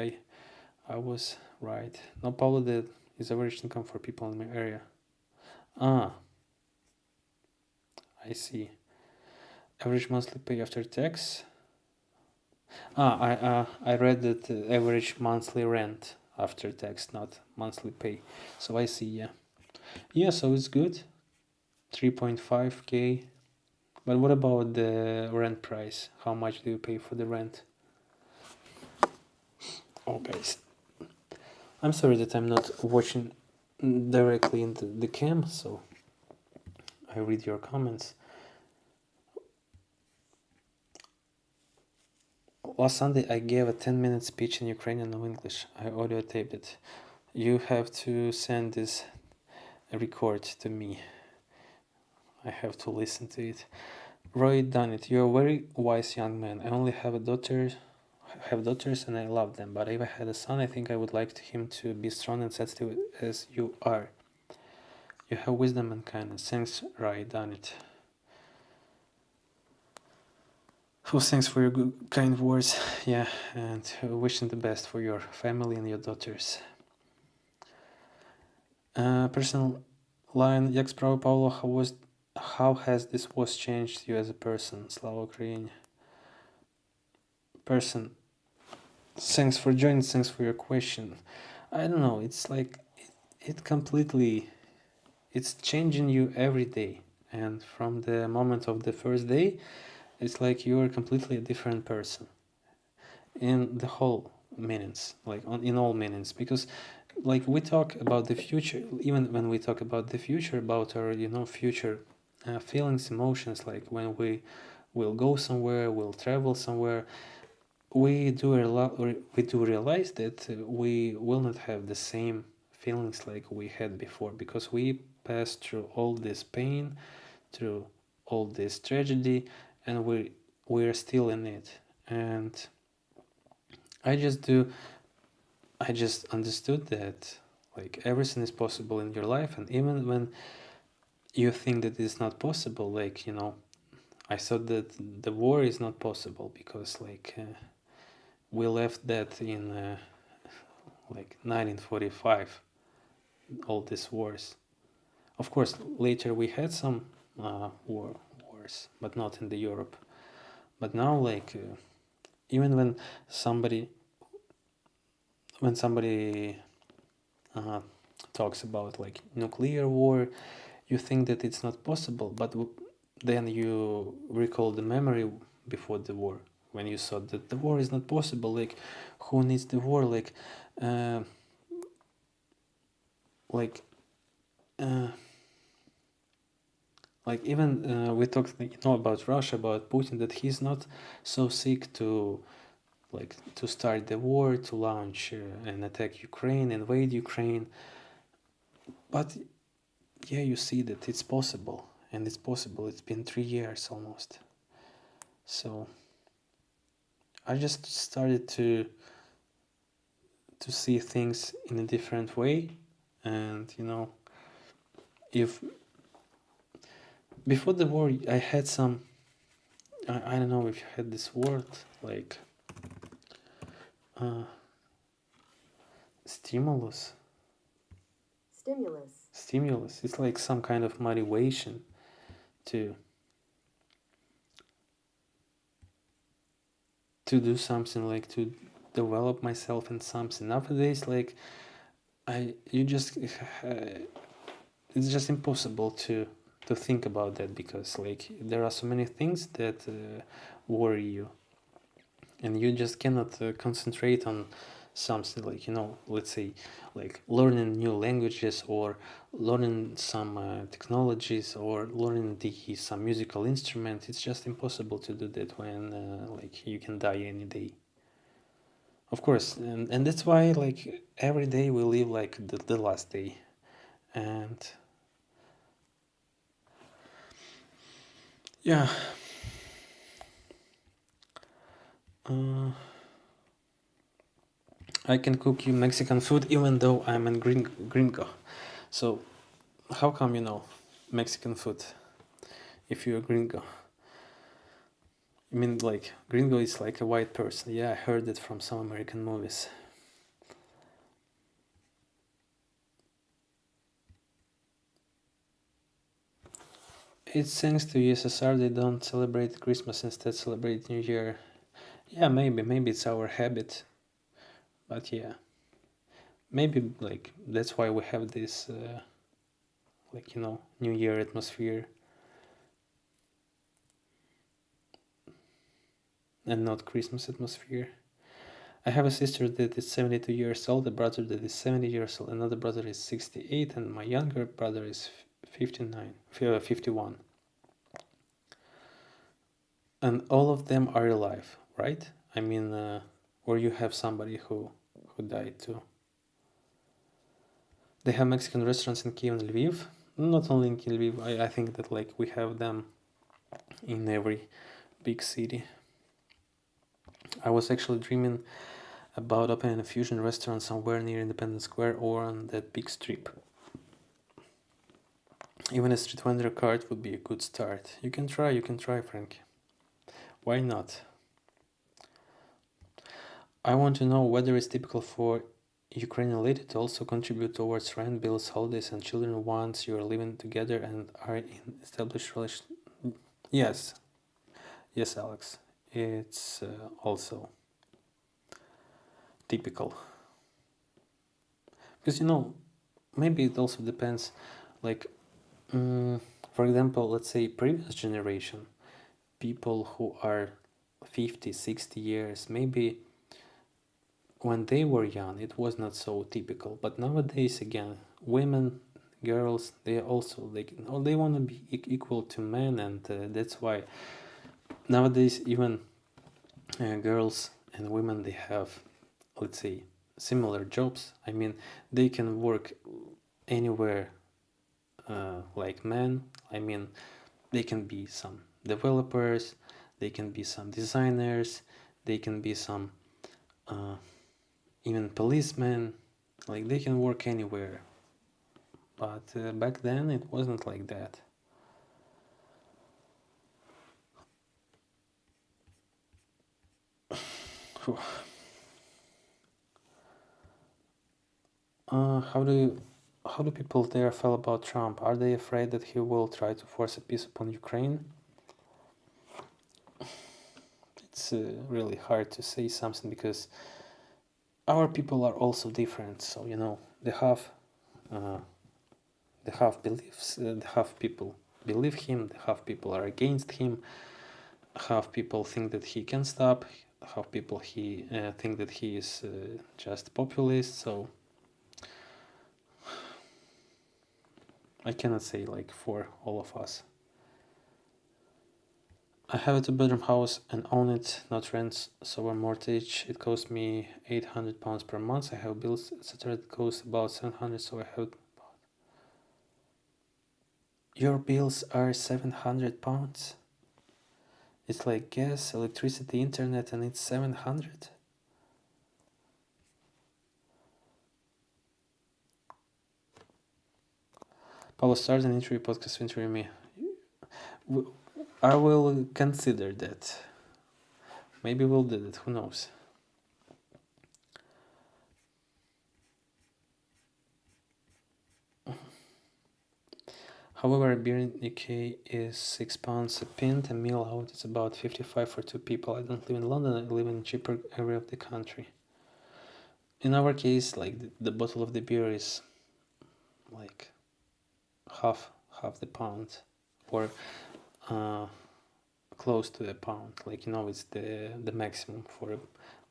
Speaker 1: I was right. No, probably that is average income for people in my area. Ah, I see. Average monthly pay after tax. I read that average monthly rent after tax, not monthly pay. So I see. Yeah, yeah. So it's good. 3.5k. But what about the rent price? How much do you pay for the rent? Oh, guys, I'm sorry that I'm not watching directly into the cam, so I read your comments. Last Sunday, I gave a 10-minute speech in Ukrainian and English. I audio taped it. You have to send this record to me. I have to listen to it. Roy done it. You're a very wise young man. I only have have daughters and I love them. But if I had a son, I think I would like him to be strong and sensitive as you are. You have wisdom and kindness. Thanks, Roy done it. Oh, thanks for your good, kind words. Yeah, and wishing the best for your family and your daughters. Personal line, Jak sprawy, Paulo, how has this was changed you as a person? Slava Ukraine. Person, thanks for joining, thanks for your question. I don't know, it's like it completely, it's changing you every day. And from the moment of the first day, it's like you're completely a different person in the whole meanings, like in all meanings, because like we talk about the future, even when we talk about the future, about our future feelings, emotions, like when we will go somewhere, we'll travel somewhere, we do realize that we will not have the same feelings like we had before, because we passed through all this pain, through all this tragedy, and we're still in it. And I just do I just understood that like everything is possible in your life, and even when you think that it's not possible, like I thought that the war is not possible because like we left that in like 1945, all these wars. Of course, later we had some wars, but not in the Europe. But now, like even somebody when somebody talks about like nuclear war, you think that it's not possible, but then you recall the memory before the war, when you saw that the war is not possible. Like, who needs the war? Uh, like, uh, even we talked, about Russia, about Putin, that he's not so sick to start the war, to launch and attack Ukraine, invade Ukraine. But yeah, you see that it's possible, and it's possible. It's been 3 years almost. So I just started to see things in a different way. And if before the war I had some, I don't know if you had this word, like uh, stimulus. Stimulus. It's like some kind of motivation to do something, like to develop myself in something. Nowadays, like you just it's just impossible to think about that, because like there are so many things that worry you, and you just cannot concentrate on something, like let's say, like learning new languages, or learning some technologies, or learning some musical instrument. It's just impossible to do that when like you can die any day, of course. And that's why, like, every day we live like the last day. And yeah, I can cook you Mexican food even though I'm a gringo. So how come you know Mexican food if you're a gringo? I mean, like, gringo is like a white person. Yeah, I heard it from some American movies. It's thanks to USSR they don't celebrate Christmas, instead celebrate New Year. Yeah, maybe it's our habit. But yeah, maybe like that's why we have this like New Year atmosphere, and not Christmas atmosphere. I have a sister that is 72 years old, a brother that is 70 years old, another brother is 68, and my younger brother is 51. And all of them are alive, right? I mean, or you have somebody who died too. They have Mexican restaurants in Kyiv and Lviv. Not only in Kyiv, I think that like we have them in every big city. I was actually dreaming about opening a fusion restaurant somewhere near Independence Square or on that big strip. Even a street vendor card would be a good start. You can try, Frank. Why not? I want to know whether it's typical for Ukrainian lady to also contribute towards rent, bills, holidays, and children once you are living together and are in established relation. Yes, Alex. It's also typical, because maybe it also depends. Like, for example, let's say previous generation, people who are 50, 60 years, maybe when they were young, it was not so typical. But nowadays, again, women, girls, they also like they want to be equal to men, and that's why nowadays even girls and women, they have, let's say, similar jobs. I mean, they can work anywhere like men. I mean, they can be some developers, they can be some designers, they can be some even policemen. Like, they can work anywhere. But back then it wasn't like that. How do people there feel about Trump? Are they afraid that he will try to force a peace upon Ukraine? It's really hard to say something, because our people are also different. So they have The half believes, the half people believe him, the half people are against him, half people think that he can stop, half people think that he is just populist. So I cannot say like for all of us. I have a two-bedroom house and own it, not rent, so a mortgage. It costs me £800 per month. I have bills, etc. It costs about 700, so I have. Your bills are £700? It's like gas, electricity, internet, and it's 700. Paulo, start an interview podcast interview me. I will consider that. Maybe we'll do it, who knows. However, beer in UK is £6 a pint, a meal out is about 55 for two people. I don't live in London, I live in a cheaper area of the country. In our case, like the bottle of the beer is like half the pound, or close to a pound. Like, you know, it's the maximum for a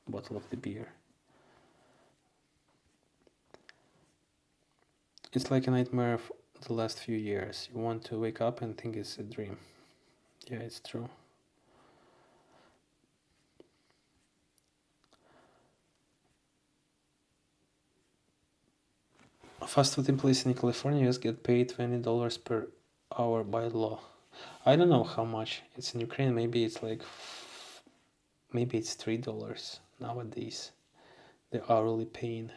Speaker 1: bottle of the beer. It's like a nightmare of the last few years. You want to wake up and think it's a dream. Yeah, it's true. Fast food employees in California get paid $20 per hour by law. I don't know how much it's in Ukraine. Maybe it's like, maybe it's $3 nowadays. The hourly paying.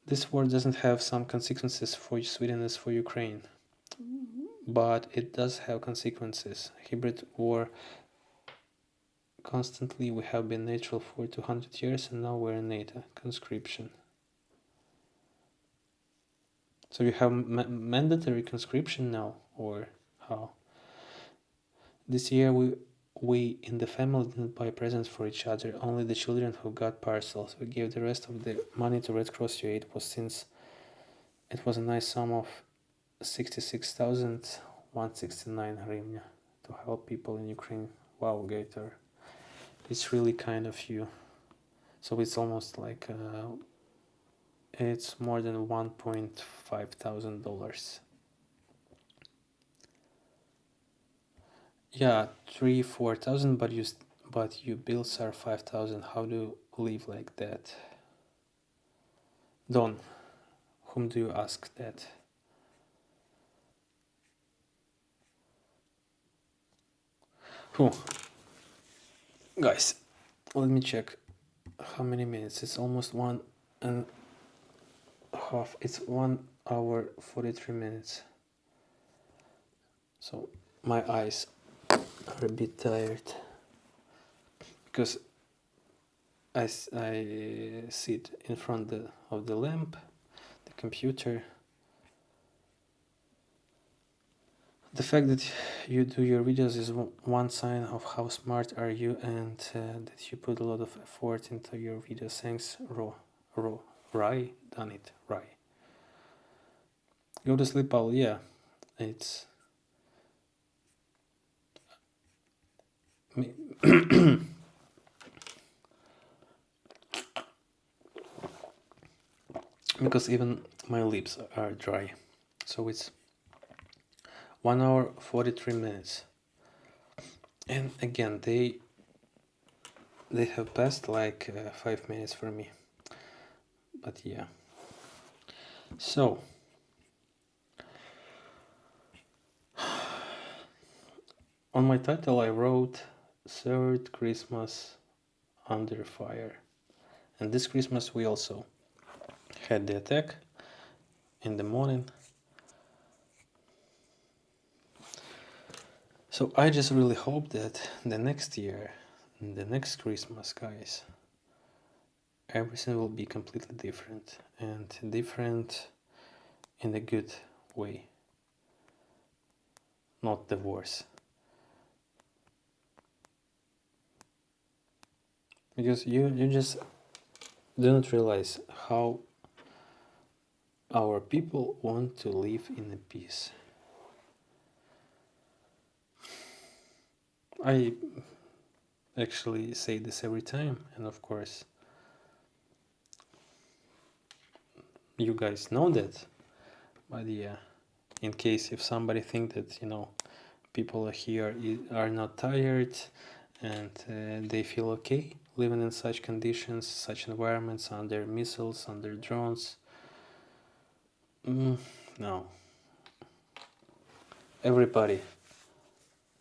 Speaker 1: This war doesn't have some consequences for Sweden as for Ukraine, but it does have consequences. Hybrid war. Constantly, we have been neutral for 200 years, and now we're in NATO. Conscription. So you have mandatory conscription now, or how? This year we in the family didn't buy presents for each other. Only the children who got parcels. We gave the rest of the money to Red Cross UA. It was a nice sum of 66,169 hryvnia to help people in Ukraine. Wow, Gator, it's really kind of you. So it's almost like it's more than $1,500. Yeah, 3-4 thousand, but your bills are 5,000. How do you live like that? Don, whom do you ask that? Who? Guys, let me check how many minutes. It's almost 1.5. It's 1 hour 43 minutes. So my eyes are a bit tired because I sit in front of the lamp, the computer. The fact that you do your videos is one sign of how smart are you, and that you put a lot of effort into your videos. Thanks, Rai, done it, Rai. Go to sleep, Paul. Yeah, it's because even my lips are dry. So it's 1 hour 43 minutes, and again they have passed like 5 minutes for me. But yeah. So on my title I wrote Third Christmas Under Fire. And this Christmas we also had the attack in the morning. So I just really hope that the next year, the next Christmas, guys, everything will be completely different, and different in a good way, not the worse. Because you just do not realize how Our people want to live in a peace. I actually say this every time, and of course, you guys know that. But yeah, in case if somebody think that people here are not tired and they feel okay living in such conditions, such environments, under missiles, under drones. No. Everybody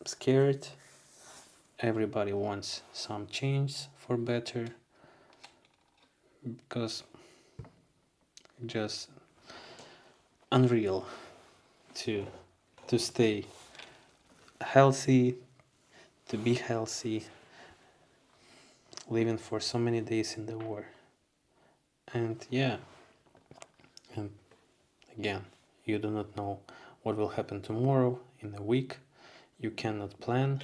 Speaker 1: scared. Everybody wants some change for better, because just unreal to stay healthy, to be healthy, living for so many days in the war. And yeah, and again, you do not know what will happen tomorrow, in a week. You cannot plan.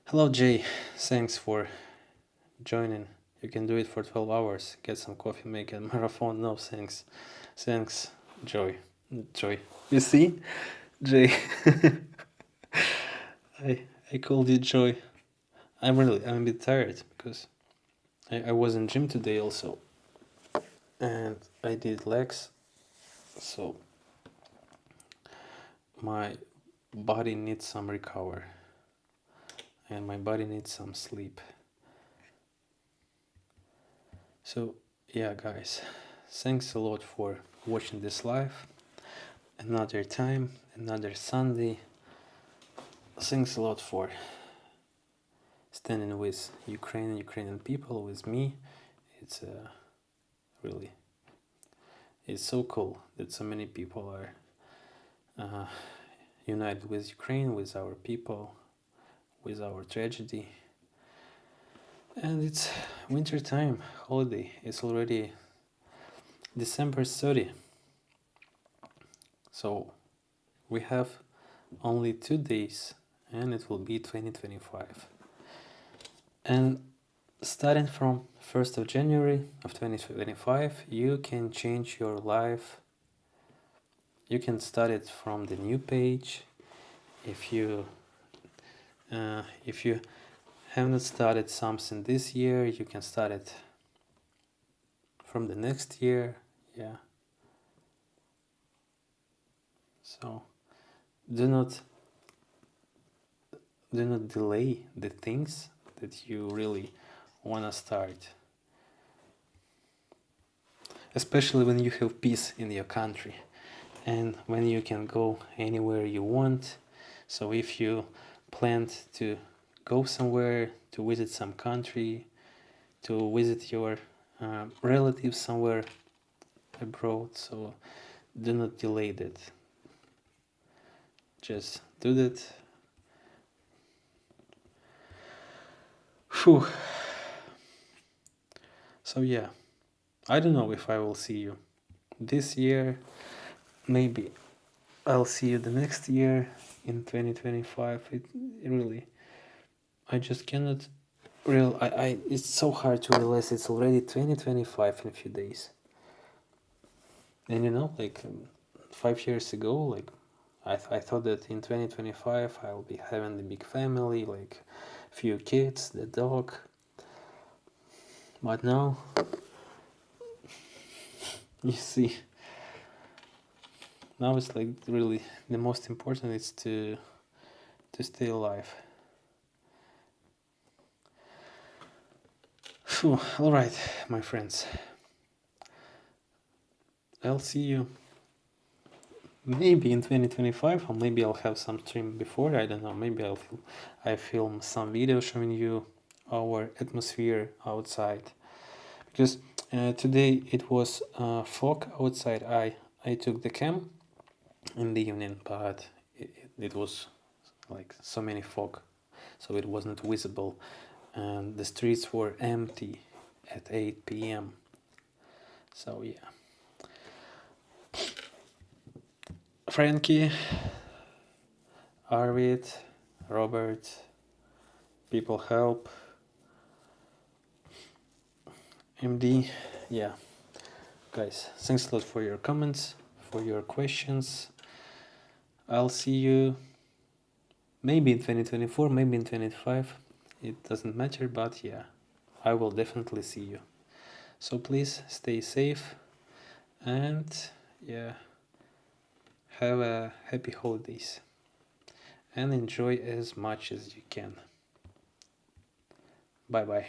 Speaker 1: Hello, Jay. Thanks for joining. You can do it for 12 hours. Get some coffee, make a marathon. No, thanks. Thanks, Joy. You see? Jay. I called you Joy. I'm a bit tired because I was in gym today also. And I did legs. So my body needs some recover. And my body needs some sleep. So yeah, guys, thanks a lot for watching this live. Another time, another Sunday. Thanks a lot for standing with Ukrainian people, with me. It's really, it's so cool that so many people are united with Ukraine, with our people, with our tragedy. And it's winter time, holiday. It's already December 30. So we have only 2 days and it will be 2025. And starting from 1st of January of 2025, you can change your life. You can start it from the new page. If you have not started something this year, you can start it from the next year. Yeah. So do not delay the things that you really want to start, especially when you have peace in your country and when you can go anywhere you want. So if you planned to go somewhere, to visit some country, to visit your relatives somewhere abroad, so do not delay that. Just do that. Whew. So yeah, I don't know if I will see you this year. Maybe I'll see you the next year in 2025. It really, I just cannot it's so hard to realize it's already 2025 in a few days. And like 5 years ago, like I thought that in 2025 I'll be having the big family, like few kids, the dog. But now, you see, now it's like really the most important is to stay alive. Phew, all right, my friends. I'll see you maybe in 2025, or maybe I'll have some stream before. I don't know. Maybe I film some video showing you our atmosphere outside, because today it was fog outside. I took the cam in the evening, but it was like so many fog, so it wasn't visible, and the streets were empty at 8 p.m. So yeah. Frankie, Arvid, Robert, People Help, MD, yeah, guys, thanks a lot for your comments, for your questions. I'll see you maybe in 2024, maybe in 2025. It doesn't matter, but yeah, I will definitely see you. So please stay safe and yeah, have a happy holidays and enjoy as much as you can. Bye bye.